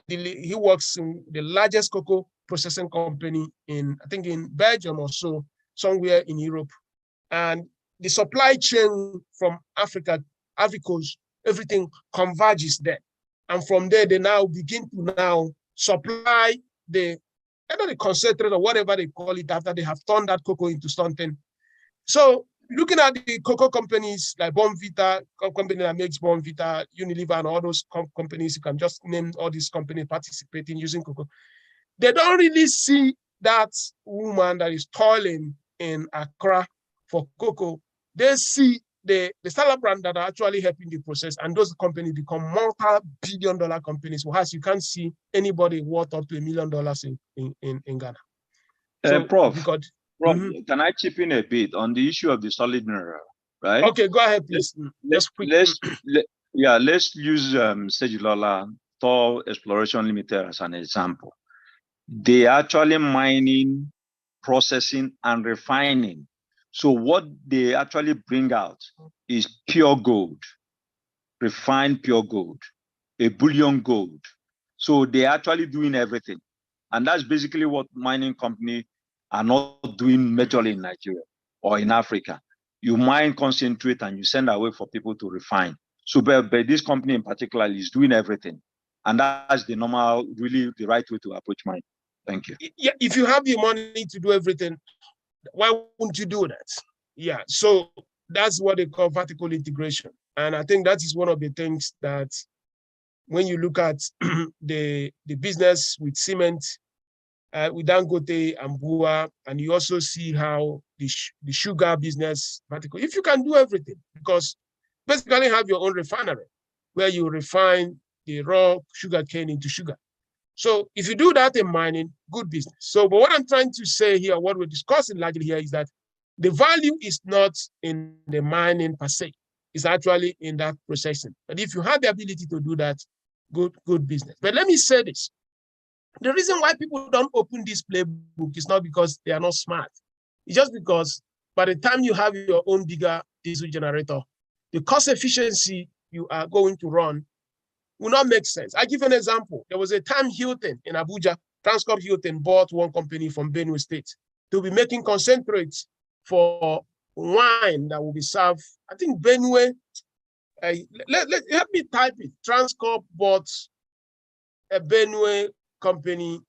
he works in the largest cocoa processing company in, I think in Belgium or so, somewhere in Europe. And the supply chain from Africa, Africa's, everything converges there. And from there, they now begin to now supply either the concentrate or whatever they call it after they have turned that cocoa into something. So looking at the cocoa companies like Bonvita, company that makes Bonvita, Unilever, and all those companies, you can just name all these companies participating using cocoa. They don't really see that woman that is toiling in Accra for cocoa. They see the startup brand that are actually helping the process, and those companies become multi-billion-dollar companies. Whereas you can't see anybody worth up to $1 million in Ghana. So Prof, because, can I chip in a bit on the issue of the solid mineral, right? Okay, go ahead, please. Let's use Segilola Thor Exploration Limited as an example. They are actually mining, processing, and refining. So what they actually bring out is pure gold, refined pure gold, a bullion gold. So they're actually doing everything. And that's basically what mining companies are not doing majorly in Nigeria or in Africa. You mine, concentrate, and you send away for people to refine. So but this company in particular is doing everything. And that's the normal, really the right way to approach mining. Thank you. Yeah, if you have the money to do everything, why wouldn't you do that? Yeah, so that's what they call vertical integration. And I think that is one of the things that when you look at the business with cement, with Dangote and Bua, and you also see how the sugar business vertical, if you can do everything, because basically have your own refinery where you refine the raw sugar cane into sugar. So if you do that in mining, good business. So, but what I'm trying to say here, what we're discussing largely here is that the value is not in the mining per se. It's actually in that processing. But if you have the ability to do that, good business. But let me say this. The reason why people don't open this playbook is not because they are not smart. It's just because by the time you have your own bigger diesel generator, the cost efficiency you are going to run will not make sense. I give an example. There was a time Hilton in Abuja, Transcorp Hilton bought one company from Benue State to be making concentrates for wine that will be served. I think Benue, help me type it. Transcorp bought a Benue company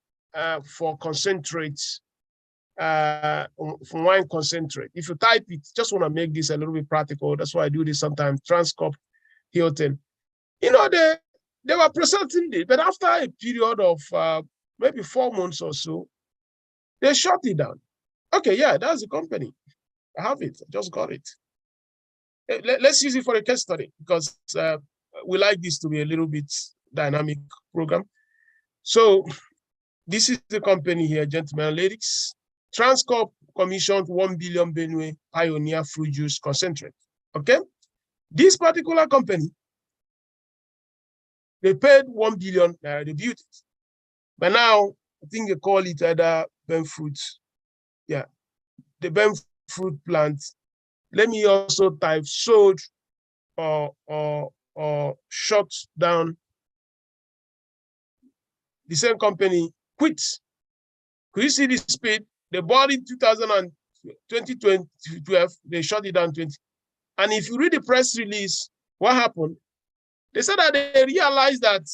for concentrates, for wine concentrate. If you type it, just want to make this a little bit practical. That's why I do this sometimes. Transcorp Hilton. You know, they were processing it, but after a period of maybe 4 months or so, they shut it down. Okay, yeah, that's the company. I have it. I just got it. Let's use it for a case study because we like this to be a little bit dynamic program. So this is the company here, gentlemen and ladies. Transcorp commissioned 1 billion Benue Pioneer fruit juice concentrate. Okay, this particular company, they paid 1 billion, they built it. But now, I think they call it either Ben Fruit. Yeah, the Ben Fruit plant. Let me also type sold or shut down. The same company quit. Could you see the speed? They bought in 2012, they shut it down 20. And if you read the press release, what happened? They said that they realized that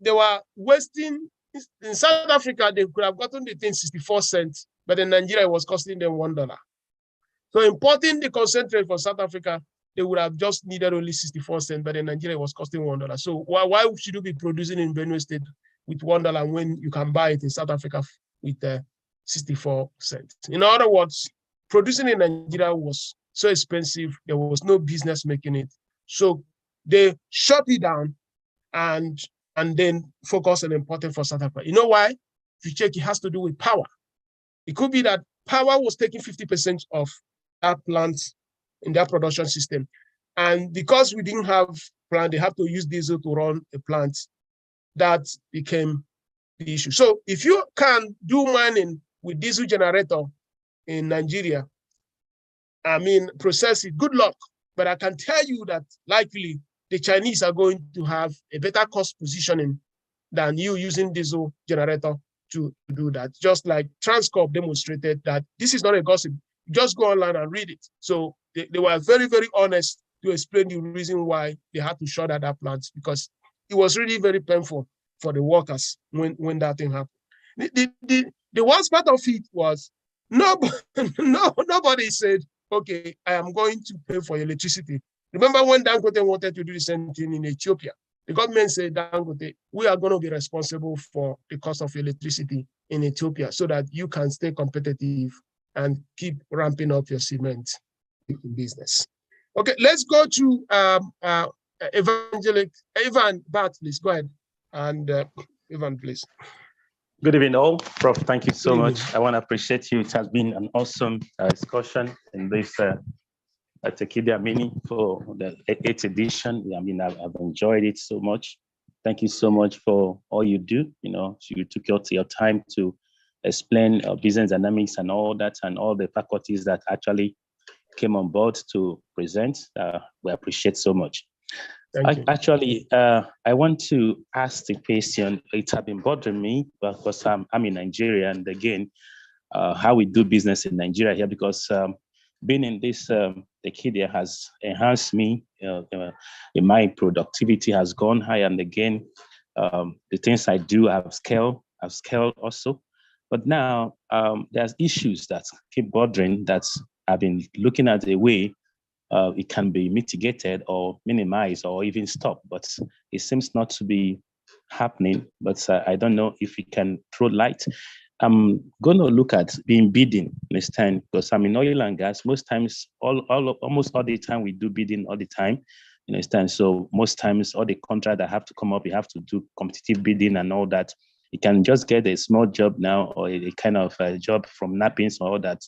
they were wasting. In South Africa, they could have gotten the thing 64 cents, but in Nigeria, it was costing them $1. So importing the concentrate from South Africa, they would have just needed only 64 cents, but in Nigeria, it was costing $1. So why should you be producing in Benue State with $1 when you can buy it in South Africa with 64 cents? In other words, producing in Nigeria was so expensive, there was no business making it. So they shut it down and then focus on importing for South Africa. You know why? If you check, it has to do with power. It could be that power was taking 50% of that plant in their production system. And because we didn't have plant, they have to use diesel to run a plant. That became the issue. So if you can do mining with diesel generator in Nigeria, I mean, process it, good luck. But I can tell you that likely the Chinese are going to have a better cost positioning than you using diesel generator to do that. Just like Transcorp demonstrated that this is not a gossip. Just go online and read it. So they were very, very honest to explain the reason why they had to shut down that plant, because it was really very painful for the workers when that thing happened. The worst part of it was nobody said, okay, I am going to pay for electricity. Remember when Dangote wanted to do the same thing in Ethiopia? The government said, Dangote, we are going to be responsible for the cost of electricity in Ethiopia so that you can stay competitive and keep ramping up your cement in business. Okay, let's go to Evan Bart, please go ahead. And Evan, please. Good evening, all. Prof, thank you so Good much. evening. I want to appreciate you. It has been an awesome discussion in this Tekedia Mini for the 8th edition. I mean, I've enjoyed it so much. Thank you so much for all you do. You know, you took your time to explain business dynamics and all that, and all the faculties that actually came on board to present. We appreciate so much. Actually, I want to ask the question. It has been bothering me because I'm in Nigeria, and again, how we do business in Nigeria here, because being in this Tekedia has enhanced me. My productivity has gone high, and again, the things I do have scaled also. But now there's issues that keep bothering that I've been looking at a way it can be mitigated or minimized or even stopped, but it seems not to be happening. But I don't know if you can throw light. I'm going to look at being bidding next time, because I'm in oil and gas. Most times, almost all the time, we do bidding all the time. You understand? So most times, all the contracts that have to come up, you have to do competitive bidding and all that. You can just get a small job now, or a kind of a job from Nappings or all that.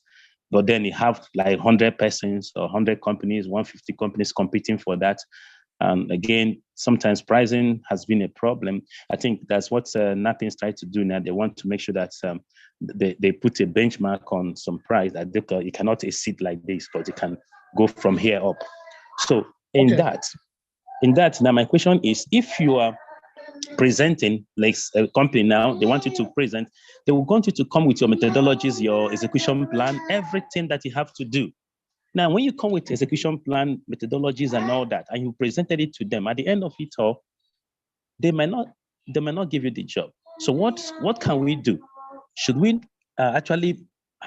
But then you have like 100 persons or 100 companies, 150 companies competing for that. Again, sometimes pricing has been a problem. I think that's what Nappings try to do now. They want to make sure that they put a benchmark on some price that you cannot exceed like this, because you can go from here up. So in that, now my question is, if you are presenting like a company now, they want you to present, they will want you to come with your methodologies, your execution plan, everything that you have to do. Now, when you come with execution plan, methodologies and all that, and you presented it to them, at the end of it all, they might not give you the job. So what can we do? Should we actually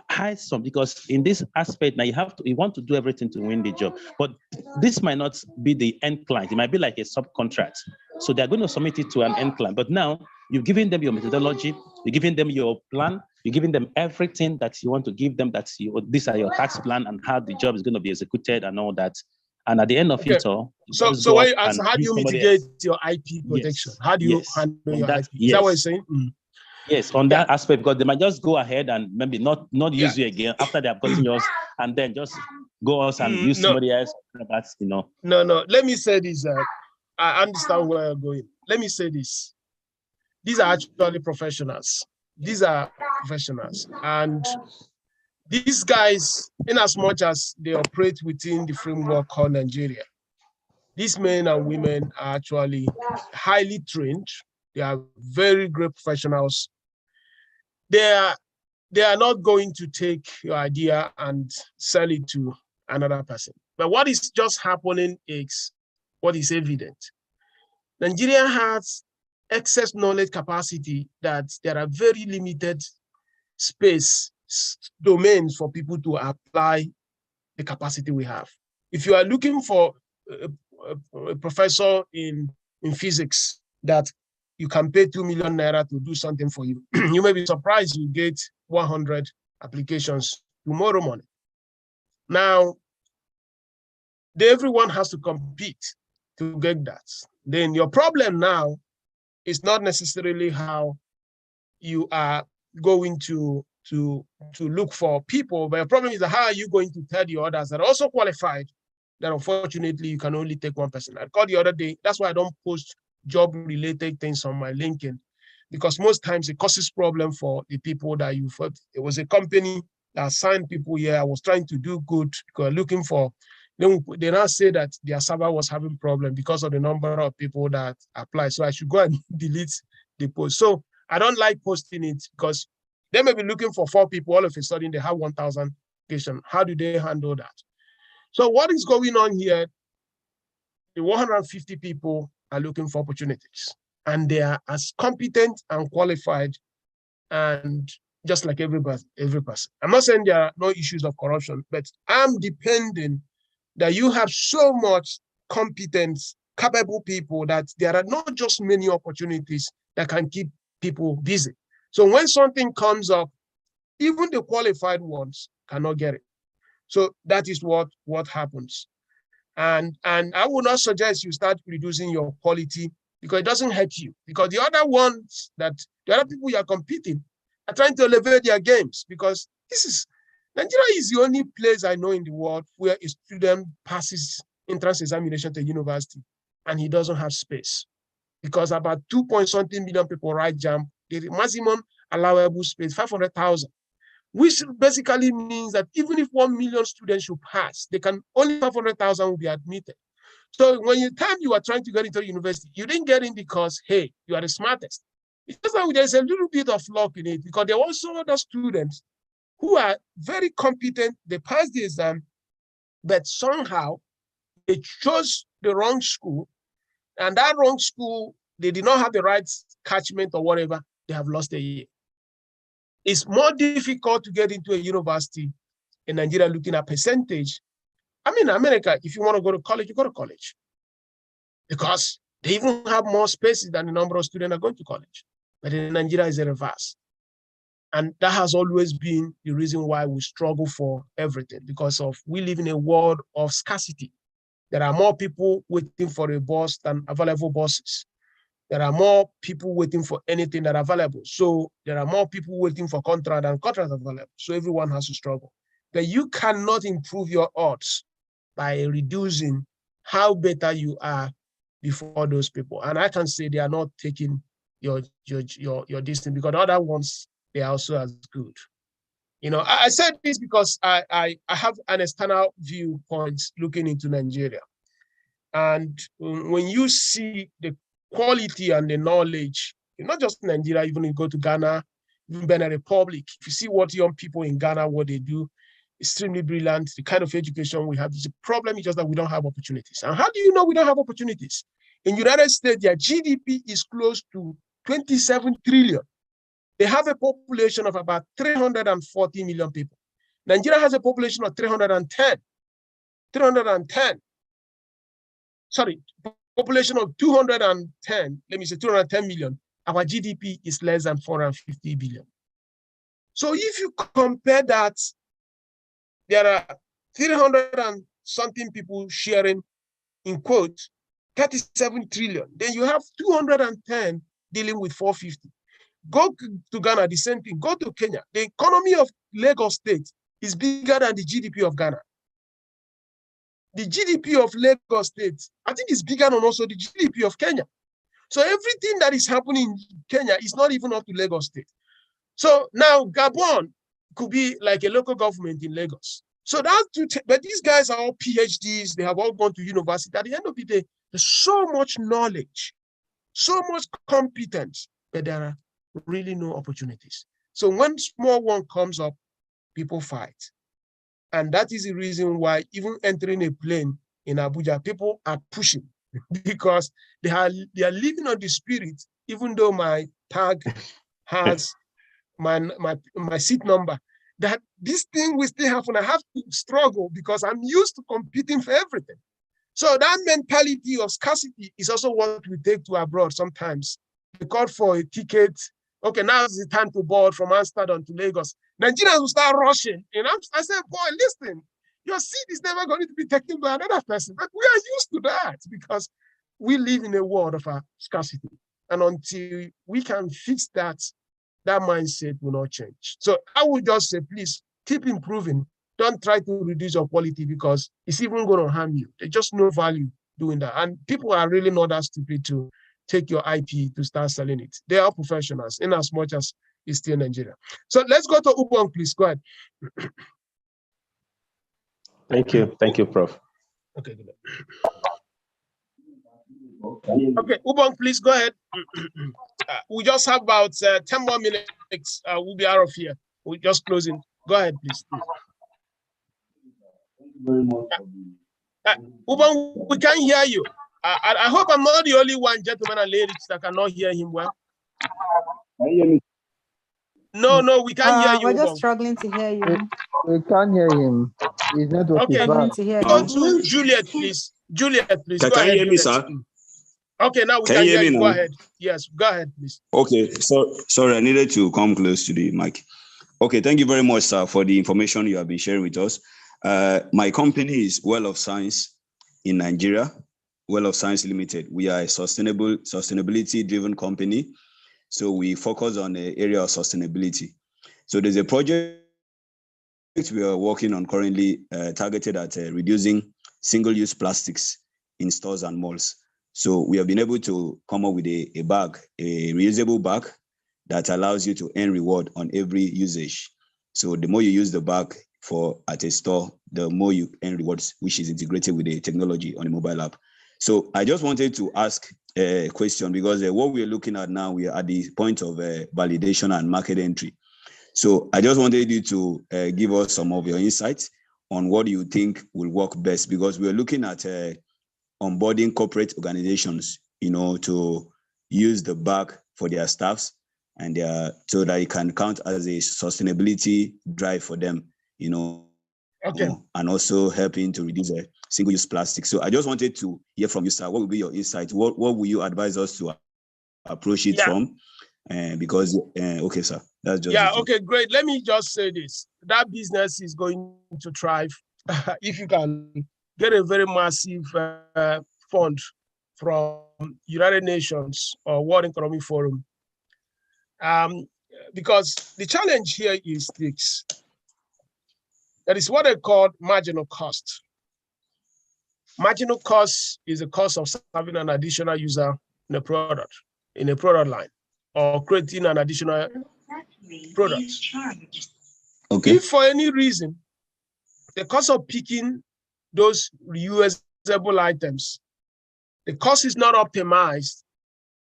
hire some? Because in this aspect, now you want to do everything to win the job, but this might not be the end client. It might be like a subcontract. So they're going to submit it to an end client. But now you've given them your methodology, you're giving them your plan, you're giving them everything that you want to give them. These are your tax plan and how the job is going to be executed and all that. And at the end of it all, so when you answer, how do you mitigate your IP protection? How do you handle your IP? Is that what you're saying? Yes, on that aspect, because they might just go ahead and maybe not use you again after they have gotten yours, and then just go out and use somebody else. That's, you know. No. Let me say this. I understand where you're going. Let me say this. These are actually professionals. These are professionals, and these guys, in as much as they operate within the framework called Nigeria, these men and women are actually highly trained. They are very great professionals. They are not going to take your idea and sell it to another person. But what is just happening is what is evident. Nigeria has excess knowledge capacity that there are very limited domains for people to apply the capacity we have. If you are looking for a professor in physics that you can pay 2 million naira to do something for you, you may be surprised you get 100 applications tomorrow morning. Now, everyone has to compete to get that. Then your problem now is not necessarily how you are going to look for people, but the problem is that how are you going to tell the others that are also qualified that unfortunately you can only take one person. I called the other day, that's why I don't post job-related things on my LinkedIn, because most times it causes problem for the people that you thought. It was a company that assigned people here. I was trying to do good because looking for, they now say that their server was having problem because of the number of people that apply. So I should go and delete the post. So I don't like posting it because they may be looking for 4 people. All of a sudden they have 1,000 applications. How do they handle that? So what is going on here? The 150 people are looking for opportunities, and they are as competent and qualified, and just like every person. I'm not saying there are no issues of corruption, but I'm depending that you have so much competent, capable people that there are not just many opportunities that can keep people busy. So when something comes up, even the qualified ones cannot get it. So that is what happens. And I would not suggest you start reducing your quality, because it doesn't help you. Because the other people you are competing are trying to elevate their games, because Nigeria is the only place I know in the world where a student passes entrance examination to university and he doesn't have space, because about 2-point-something million people write JAMB. The maximum allowable space, 500,000, which basically means that even if 1 million students should pass, only 500,000 will be admitted. So when you are trying to get into university, you didn't get in because, hey, you are the smartest. It's just that there's a little bit of luck in it, because there were also other students who are very competent. They passed the exam, but somehow they chose the wrong school, and that wrong school, they did not have the right catchment or whatever. They have lost a year. It's more difficult to get into a university in Nigeria looking at percentage. I mean, America, if you want to go to college, you go to college, because they even have more spaces than the number of students are going to college. But in Nigeria, it's the reverse. And that has always been the reason why we struggle for everything, because we live in a world of scarcity. There are more people waiting for a bus than available buses. There are more people waiting for anything that are available. So there are more people waiting for contract than contract available. So everyone has to struggle. But you cannot improve your odds by reducing how better you are before those people. And I can say they are not taking your distance, because other ones, they are also as good. I said this because I have an external viewpoint looking into Nigeria. And when you see the quality and the knowledge, not just Nigeria, even if you go to Ghana, even Benin Republic, if you see what young people in Ghana, what they do, extremely brilliant, the kind of education we have. The problem is just that we don't have opportunities. And how do you know we don't have opportunities? In United States, their GDP is close to 27 trillion. They have a population of about 340 million people. Nigeria has a population of 310. Sorry, population of 210, let me say 210 million. Our GDP is less than 450 billion. So if you compare that, there are 300 and something people sharing, in quote, 37 trillion. Then you have 210 dealing with 450. Go to Ghana, the same thing. Go to Kenya. The economy of Lagos State is bigger than the GDP of Ghana. The GDP of Lagos State, I think, is bigger than also the GDP of Kenya. So everything that is happening in Kenya is not even up to Lagos State. So now Gabon could be like a local government in Lagos. So but these guys are all PhDs. They have all gone to university. At the end of the day, there's so much knowledge, so much competence, but there are really no opportunities. So when small one comes up, people fight. And that is the reason why even entering a plane in Abuja, people are pushing because they are living on the spirit, even though my tag has my seat number, that this thing will still happen. I have to struggle because I'm used to competing for everything. So that mentality of scarcity is also what we take to abroad sometimes. They call for a ticket. Okay, now is the time to board from Amsterdam to Lagos. Nigerians will start rushing. And I said, boy, listen, your seat is never going to be taken by another person. But we are used to that because we live in a world of scarcity. And until we can fix that, that mindset will not change. So I would just say, please keep improving. Don't try to reduce your quality because it's even going to harm you. There's just no value doing that. And people are really not that stupid to take your IP to start selling it. They are professionals in as much as it's still Nigeria. So let's go to Ubong, please. Go ahead. Thank you. Thank you, Prof. Okay, good. Okay, Ubong, please go ahead. We just have about 10 more minutes. We'll be out of here. We're just closing. Go ahead, please. Ubong, we can't hear you. I hope I'm not the only one, gentlemen and ladies, that cannot hear him well. Can you hear me? No, we can't hear you. We're just Ubong. struggling to hear you. We can't hear him. His network Okay, is Struggling bad. to hear go you. to Juliet, please. Juliet, please. Go Can ahead, you hear me, Juliet. sir? Okay, now we Can can you hear hear me you. Go now? ahead. Yes, go ahead, please. Okay, so sorry, I needed to come close to the mic. Okay, thank you very much, sir, for the information you have been sharing with us. My company is Well of Science in Nigeria, Well of Science Limited. We are a sustainability-driven company. So we focus on the area of sustainability. So there's a project we are working on currently targeted at reducing single-use plastics in stores and malls. So we have been able to come up with a bag, a reusable bag that allows you to earn reward on every usage. So the more you use the bag at a store, the more you earn rewards, which is integrated with the technology on the mobile app. So I just wanted to ask a question because what we're looking at now, we are at the point of validation and market entry. So I just wanted you to give us some of your insights on what you think will work best, because we're looking at onboarding corporate organizations, to use the bag for their staffs and so that it can count as a sustainability drive for them, Okay. and also helping to reduce single-use plastic. So I just wanted to hear from you, sir. What would be your insight? What will you advise us to approach it from? Because okay, sir, that's just okay, great. Let me just say this: that business is going to thrive if you can get a very massive fund from United Nations or World Economic Forum. Because the challenge here is this: that is what they call marginal cost. Marginal cost is the cost of serving an additional user in a product line, or creating an additional product. Okay. If for any reason the cost of picking those reusable items, the cost is not optimized,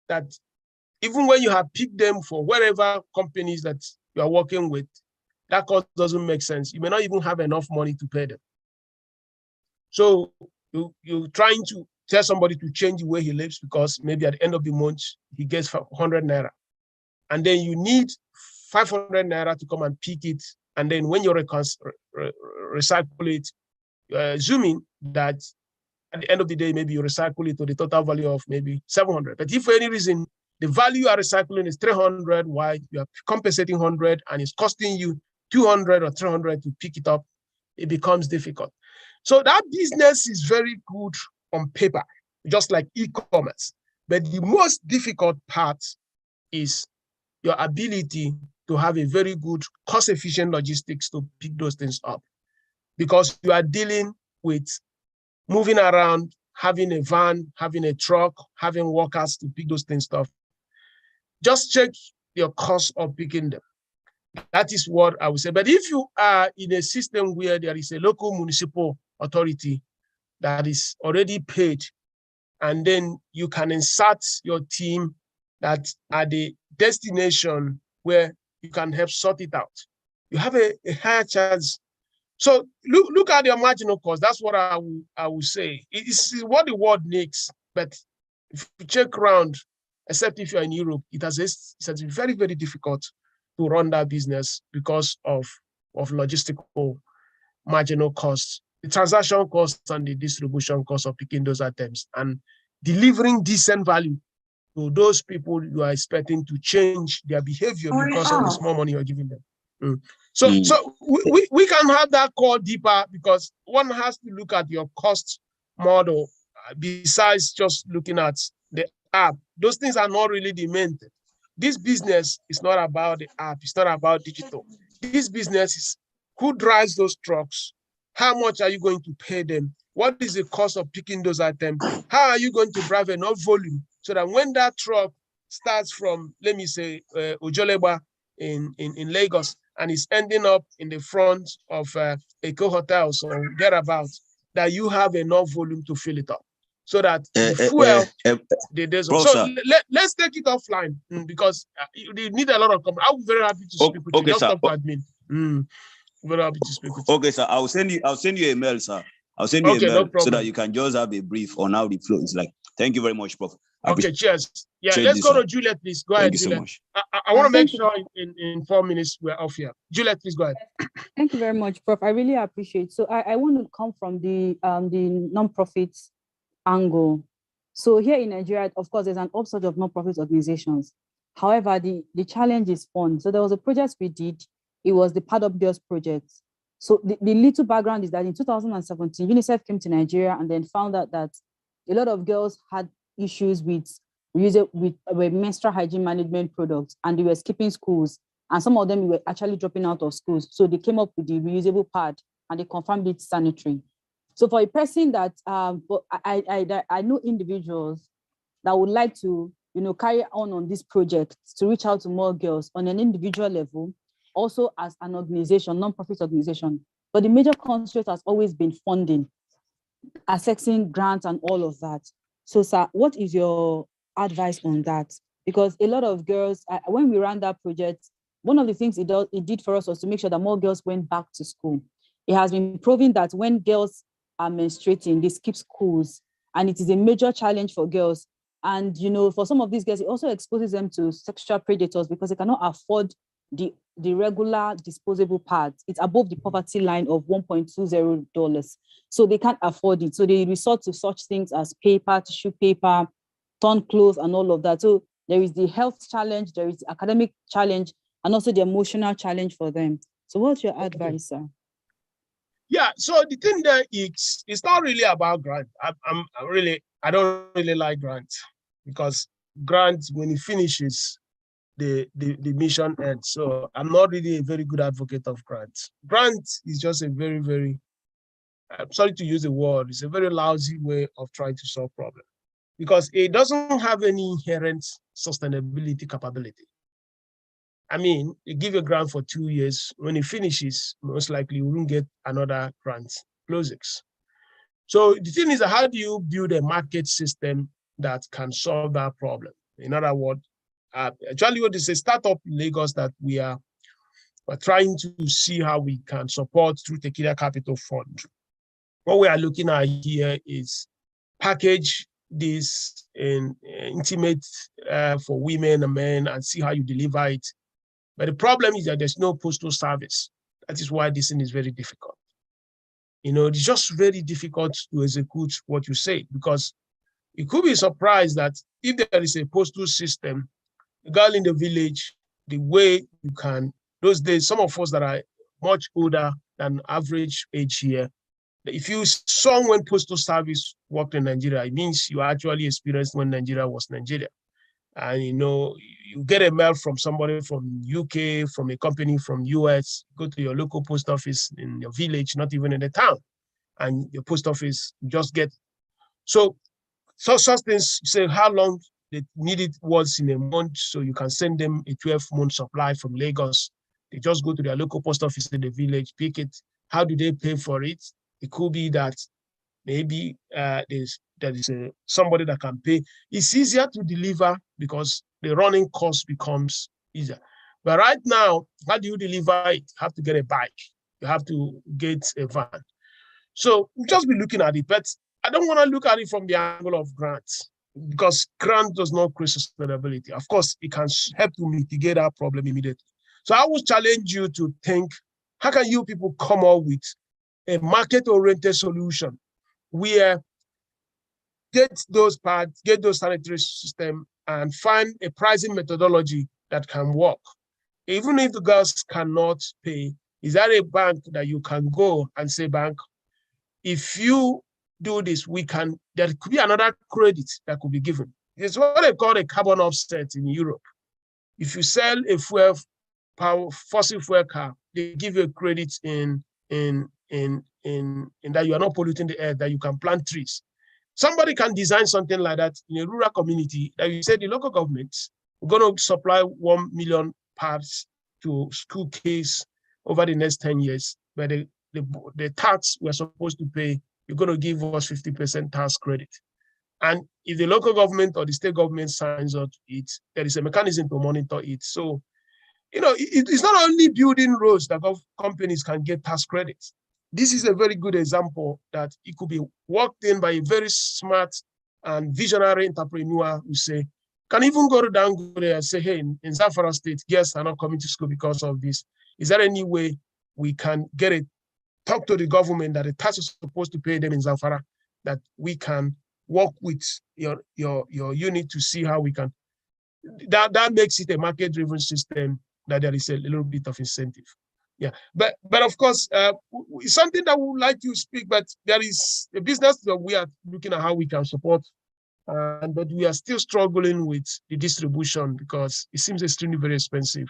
that even when you have picked them for whatever companies that you are working with, that cost doesn't make sense. You may not even have enough money to pay them. So you're trying to tell somebody to change the way he lives because maybe at the end of the month, he gets 100 naira. And then you need 500 naira to come and pick it. And then when you recycle it, assuming that at the end of the day, maybe you recycle it to the total value of maybe 700. But if for any reason, the value you are recycling is 300, while you are compensating 100 and it's costing you 200 or 300 to pick it up, it becomes difficult. So that business is very good on paper, just like e-commerce. But the most difficult part is your ability to have a very good cost-efficient logistics to pick those things up, because you are dealing with moving around, having a van, having a truck, having workers to pick those things up. Just check your cost of picking them. That is what I would say. But if you are in a system where there is a local municipal authority that is already paid, and then you can insert your team that at the destination where you can help sort it out, you have a higher chance. So look at your marginal cost. That's what I will say. It's what the world needs. But if you check around, except if you're in Europe, it's very, very difficult to run that business because of logistical marginal costs, the transaction costs and the distribution cost of picking those items and delivering decent value to those people you are expecting to change their behavior because of the small money you're giving them. So we can have that call deeper, because one has to look at your cost model besides just looking at the app. Those things are not really the main thing. This business is not about the app. It's not about digital. This business is who drives those trucks. How much are you going to pay them? What is the cost of picking those items? How are you going to drive enough volume so that when that truck starts from, let me say, Ojoleba in Lagos, and is ending up in the front of Eco Hotels or thereabouts, that you have enough volume to fill it up, so that the fuel, the diesel. So let's take it offline, because you need a lot of company. I'll be very happy to speak with you. Just talk to admin. Very happy to speak with you. Okay, sir. I'll send you a mail, sir. I'll send you a mail so that you can just have a brief on how the flow is like. Thank you very much, Prof. Okay, cheers. Yeah, let's go to Juliet, please. Go ahead, Juliet. Thank you so much. I want to make sure in 4 minutes we're off here. Juliet, please go ahead. Thank you very much, Prof. I really appreciate. So I want to come from the non-profits angle. So here in Nigeria, of course, there's an upsurge of non-profit organizations. However, the challenge is fun. So there was a project we did. It was the Pad Up Girls project. So the little background is that in 2017, UNICEF came to Nigeria and then found out that a lot of girls had issues with menstrual hygiene management products, and they were skipping schools, and some of them were actually dropping out of schools. So they came up with the reusable pad, and they confirmed it's sanitary. So for a person that, I know individuals that would like to, carry on this project to reach out to more girls on an individual level, also as an organization, non-profit organization. But the major constraint has always been funding, accessing grants and all of that. So, sir, what is your advice on that? Because a lot of girls, when we ran that project, one of the things it did for us was to make sure that more girls went back to school. It has been proven that when girls are menstruating, they skip schools, and it is a major challenge for girls. And, for some of these girls, it also exposes them to sexual predators because they cannot afford the regular disposable pads. It's above the poverty line of $1.20. So they can't afford it. So they resort to such things as paper, tissue paper, torn clothes, and all of that. So there is the health challenge, there is the academic challenge, and also the emotional challenge for them. So what's your advice, sir? Yeah, so the thing there is, it's not really about grant. I don't really like grant, because grant, when it finishes, the mission ends. So I'm not really a very good advocate of grants. Grant is just a very, very, I'm sorry to use the word, it's a very lousy way of trying to solve problems, because it doesn't have any inherent sustainability capability. I mean, you give a grant for 2 years, when it finishes, most likely you won't get another grant closings. So the thing is, how do you build a market system that can solve that problem? In other words, actually, what is a startup in Lagos that we're trying to see how we can support through Tekedia Capital Fund. What we are looking at here is package this in intimate for women and men and see how you deliver it. But the problem is that there's no postal service. That is why this thing is very difficult. It's just very difficult to execute what you say, because you could be surprised that if there is a postal system, the girl in the village, the way you can, those days, some of us that are much older than average age here, if you saw when postal service worked in Nigeria, it means you actually experienced when Nigeria was Nigeria. And you get a mail from somebody from UK, from a company from US, go to your local post office in your village, not even in the town, and your post office just get. So such things, say how long they need it once in a month, so you can send them a 12-month supply from Lagos. They just go to their local post office in the village, pick it. How do they pay for it? It could be that maybe there is somebody that can pay. It's easier to deliver because the running cost becomes easier. But right now, how do you deliver it? You have to get a bike. You have to get a van. So we'll just be looking at it. But I don't want to look at it from the angle of grants, because grant does not create sustainability. Of course, it can help to mitigate our problem immediately. So I would challenge you to think, how can you people come up with a market-oriented solution where get those parts, get those sanitary systems, and find a pricing methodology that can work. Even if the girls cannot pay, is there a bank that you can go and say, bank, if you do this, there could be another credit that could be given. It's what they call a carbon offset in Europe. If you sell a fossil fuel car, they give you a credit in that you are not polluting the air, that you can plant trees. Somebody can design something like that in a rural community that you say the local government, we're going to supply 1 million pads to school kids over the next 10 years, but the tax we're supposed to pay, you're going to give us 50% tax credit. And if the local government or the state government signs up it, there is a mechanism to monitor it. So, it's not only building roads that companies can get tax credits. This is a very good example that it could be worked in by a very smart and visionary entrepreneur who say, can even go down there and say, hey, in Zamfara State, guests are not coming to school because of this. Is there any way we can talk to the government that the tax is supposed to pay them in Zamfara, that we can work with your unit to see how we can. That makes it a market-driven system, that there is a little bit of incentive. Yeah, but of course, it's something that we would like to speak, but there is a business that we are looking at how we can support, but we are still struggling with the distribution because it seems extremely very expensive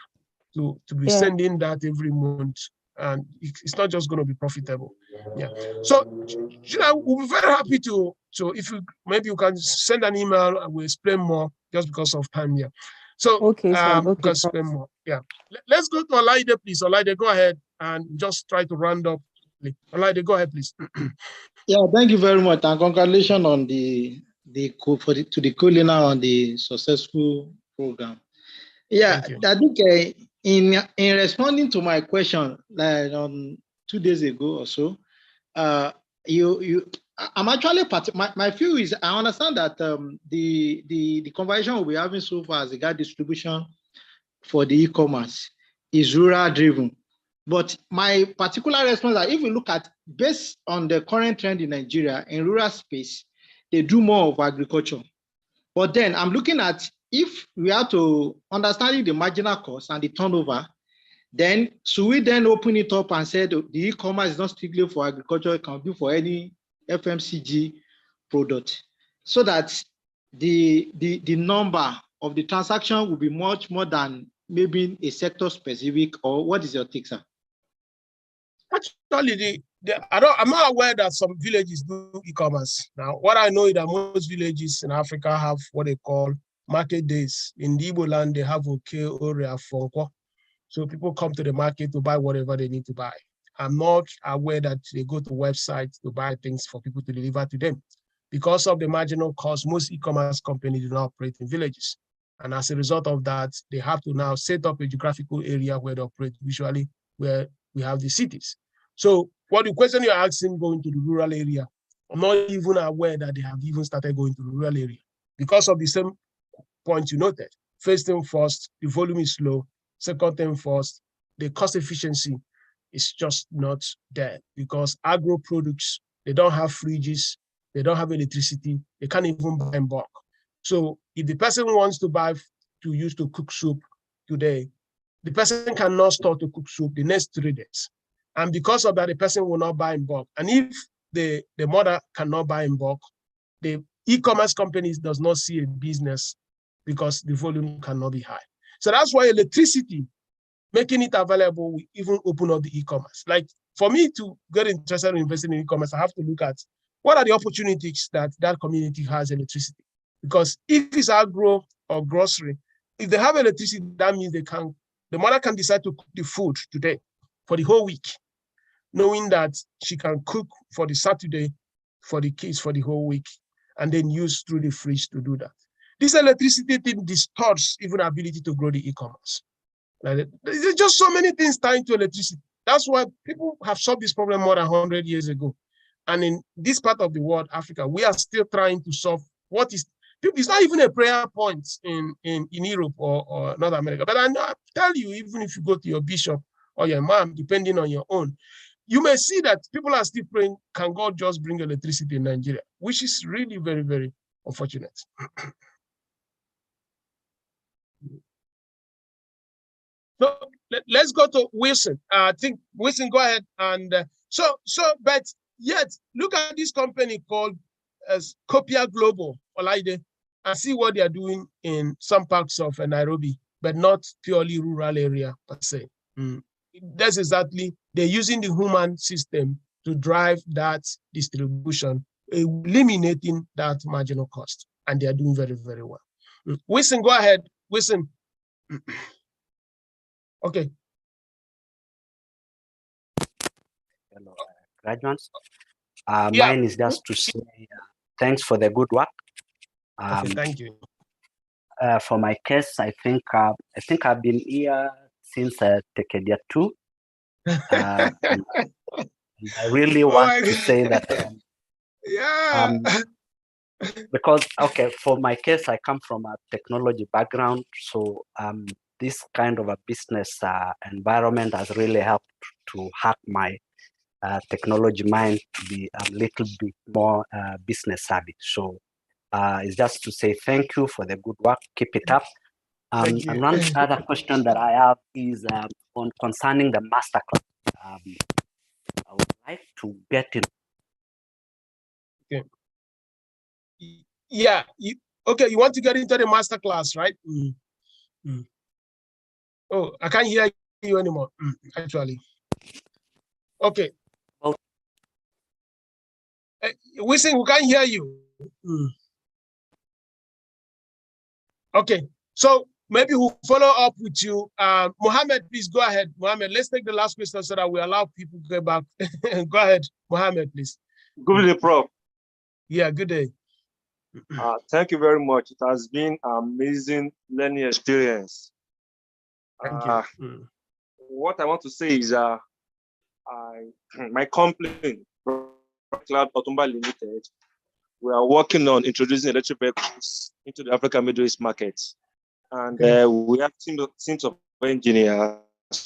to be sending that every month, and it's not just going to be profitable. Yeah. So, we'll be very happy to if you maybe you can send an email and we'll explain more just because of time here. So, okay, sir. Okay, can explain more. Yeah. Let's go to Olaide, please. Olaide, go ahead and just try to round up. Olaide, go ahead, please. Yeah, thank you very much, and congratulations on the co-leader on the successful program. Yeah, I think in responding to my question like 2 days ago or so, I'm actually my view is I understand that the conversation we'll be having so far as regard distribution for the e-commerce is rural driven. But my particular response is if we look at based on the current trend in Nigeria in rural space, they do more of agriculture. But then I'm looking at if we are to understanding the marginal cost and the turnover, then should we then open it up and say the e-commerce is not strictly for agriculture, it can be for any FMCG product, so that the number of the transaction will be much more than maybe a sector specific, or what is your take, sir? Actually, I'm not aware that some villages do e-commerce. Now, what I know is that most villages in Africa have what they call market days. In the Igbo land, they have Oke, Ore, Fonko. So people come to the market to buy whatever they need to buy. I'm not aware that they go to websites to buy things for people to deliver to them. Because of the marginal cost, most e-commerce companies do not operate in villages. And as a result of that, they have to now set up a geographical area where they operate, usually where we have the cities. So what the question you're asking, going to the rural area, I'm not even aware that they have even started going to the rural area because of the same point you noted. First thing first, the volume is low. Second thing first, the cost efficiency is just not there because agro products, they don't have fridges, they don't have electricity, they can't even buy in bulk. So if the person wants to buy to use to cook soup today, the person cannot store to cook soup the next 3 days. And because of that, the person will not buy in bulk. And if the mother cannot buy in bulk, the e-commerce companies does not see a business because the volume cannot be high. So that's why electricity, making it available, will even open up the e-commerce. Like for me to get interested in investing in e-commerce, I have to look at what are the opportunities that that community has electricity. Because if it's agro or grocery, if they have electricity, that means the mother can decide to cook the food today for the whole week, knowing that she can cook for the Saturday for the kids for the whole week and then use through the fridge to do that. This electricity thing distorts even ability to grow the e-commerce. There's just so many things tied to electricity. That's why people have solved this problem more than 100 years ago. And in this part of the world, Africa, we are still trying to solve what is, it's not even a prayer point in Europe or North America. But I tell you, even if you go to your bishop or your mom, depending on your own, you may see that people are still praying, can God just bring electricity in Nigeria, which is really very, very unfortunate. So let's go to Wilson. I think Wilson, go ahead. And but yet look at this company called Copia Global, Olaide, and see what they are doing in some parts of Nairobi, but not purely rural area per se. That's exactly, they're using the human system to drive that distribution, eliminating that marginal cost, and they are doing very, very well. Wilson, go ahead. Wilson. Okay. Hello, graduates. Mine is just to say thanks for the good work. Okay, thank you. For my case, I think I've been here since Tekedia 2. And I really want to say that. Because, okay, for my case, I come from a technology background. So this kind of a business environment has really helped to hack my technology mind to be a little bit more business savvy. So it's just to say thank you for the good work. Keep it up. Thank And you. one other question that I have is on concerning the masterclass. I would like to get in. Okay. Yeah. Okay. You want to get into the master class, right? Oh, I can't hear you anymore. Actually. Okay. Well, we can't hear you. Okay. So maybe we'll follow up with you. Mohammed, please go ahead. Mohammed, let's take the last question so that we allow people to get back. Go ahead, Mohammed, please. Good day, Prof. Yeah, good day. Thank you very much. It has been an amazing learning experience. Thank you. What I want to say is my company, Cloud Otumba Limited, we are working on introducing electric vehicles into the African Middle East market. And we have teams of engineers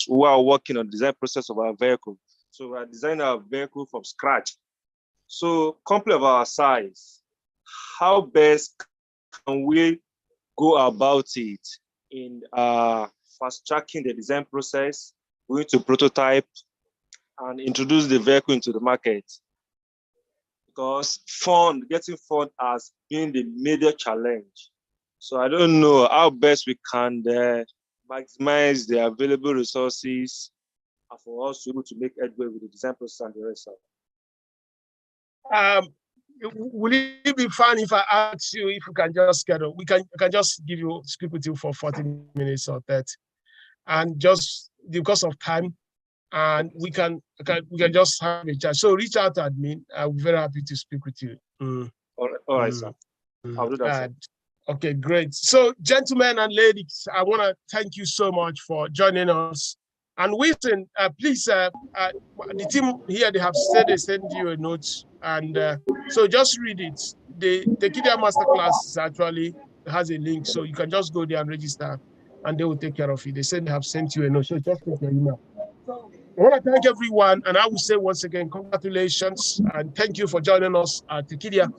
who are working on the design process of our vehicle. So we are designing our vehicle from scratch. So company of our size, how best can we go about it in fast tracking the design process, going to prototype and introduce the vehicle into the market? Because getting fund has been the major challenge. So I don't know how best we can maximize the available resources for us to be able to make headway with the design process and the rest of it. Will it be fine if I ask you if we can just schedule? I can just speak with you for 40 minutes or 30, and just because of time, and we can just have a chat. So reach out to admin. I'll be very happy to speak with you. All right, sir. I'll do that, sir. Okay, great. So, gentlemen and ladies, I want to thank you so much for joining us. And Wilson, please, the team here, they have said they sent you a note. And so just read it. The Tekedia Masterclass actually has a link. So you can just go there and register and they will take care of it. They said they have sent you a note. So just check your email. So I want to thank everyone. And I will say once again, congratulations. And thank you for joining us at Tekedia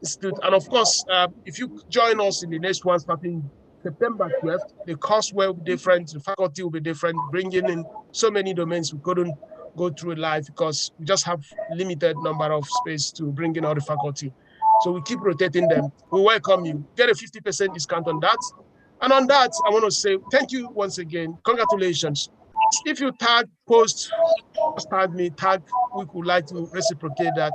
Institute. And of course, if you join us in the next one starting September 12th, the course will be different, the faculty will be different, bringing in so many domains we couldn't go through it live because we just have limited number of space to bring in all the faculty. So we keep rotating them. We welcome you. Get a 50% discount on that. And on that, I want to say thank you once again. Congratulations. If you tag, post, tag me, we would like to reciprocate that.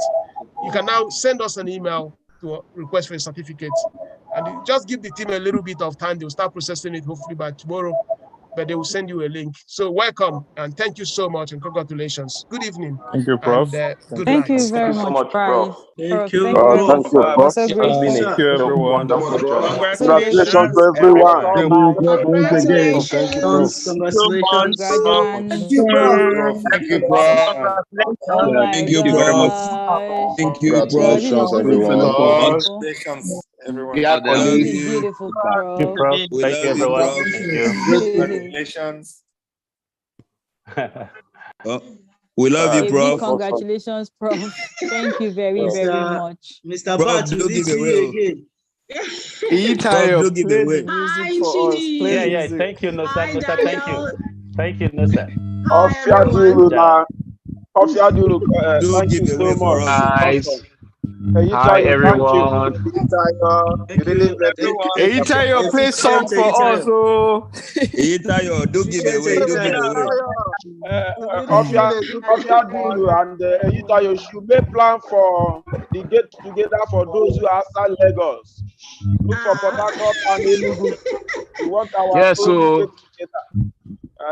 You can now send us an email to request for a certificate. And you just give the team a little bit of time. They'll start processing it hopefully by tomorrow, but they will send you a link. So welcome and thank you so much and congratulations. Good evening. Thank you, Prof. And, good Thank night. you very much, Prof. Thank you. Thank you very much. Thank you, Prof. So great. Thank you, everyone. Congratulations to everyone. Congratulations. Thank you, Prof. Congratulations. Congratulations. Thank you, Prof. Thank you, Prof. Oh my Thank you very much. gosh. Thank you, God, this is Congratulations, beautiful. everyone. Congratulations, everyone. Yeah, We love This is you. beautiful, Thank you, Prof. Prof. We Thank you, love you, everyone. Prof. Thank you. Congratulations. Oh, we love you, A big Prof. congratulations, Prof. Thank you very, very much. Mr. Prof, Bat, don't we give see away. you again. Prof, Itayo, don't give play away. the music for us. Play Yeah, music. thank you, Nosa. Thank you. Thank you, Nosa. Ofiadulu, Don't thank you give away so for much. us. Nice. Thank Hi, you. everyone. Thank you. Itayo, play song for us. Oh. Itayo, don't give away. Don't give away. Ofiadulu and Eyitayo, should make plan for the get together for those who are outside Lagos. Look for Port Harcourt and Enugu. We want our Yes, own so get together.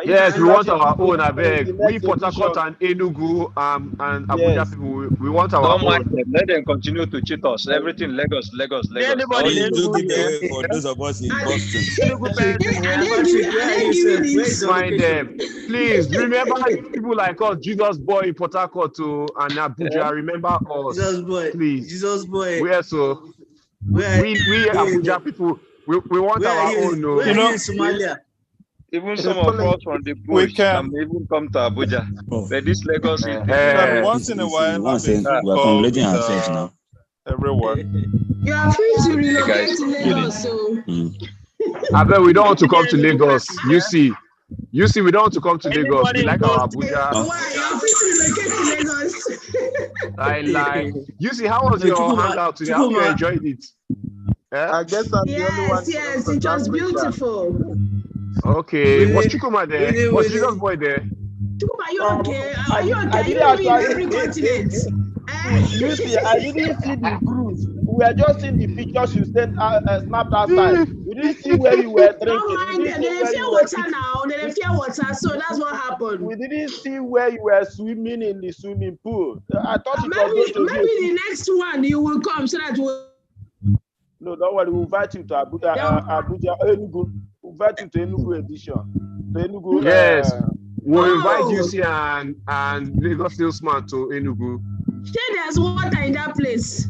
yes, we want our own. The Abeg. We next Port Harcourt edition. and Enugu and Abuja Yes. people. We want our Don't mind own. them. Let them continue to cheat us. Everything Lagos. Please do give away for those of us in Boston. Find them. Please remember people like us, Jesus boy in Port Harcourt to and Abuja. Remember us. Jesus boy. Please. Jesus boy. We are so we Abuja people. We want our own. Where are you in Somalia? Even some of us from the bush can even come to Abuja. But this Lagos is once in a while we are congratulating ourselves now. Everyone. You are free to relocate to Lagos. So I bet we don't want to come to Lagos. You see, we don't want to come to Lagos. We like our Abuja. Why? You're free to relocate to Lagos. Like, you see, how was your hangout today? How you enjoyed it? I guess I'm the only one. Yes, it was beautiful. Okay, was Chukuma there? Was Jesus Boy there? Chukuma, are you okay? Are you okay? I Are you didn't in every continent? You see, I didn't see the cruise. We were just seeing the pictures you snapped outside. We didn't see where you were drinking. Don't mind them. They fear water now. They fear water, so that's what happened. We didn't see where you were swimming in the swimming pool. I thought it was maybe going to be the next one you will come so that we'll... No, don't worry. We'll invite you to Abuja, Enugu. We'll invite you to Enugu edition. To Enugu. Yes. We'll invite you see and Lagos salesman to Enugu. Say there's water in that place.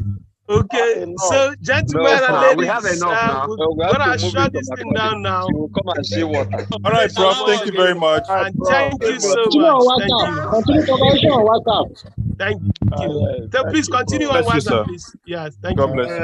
Okay, so gentlemen and ladies, we have enough now. We're gonna shut this thing down now. You will come and see water. All right, Prof. Thank you very much. And thank you so Continue on much. WhatsApp. Continue conversation on WhatsApp. Thank you. So please continue on Bless you, WhatsApp, sir. please. Yes, thank God you. bless you.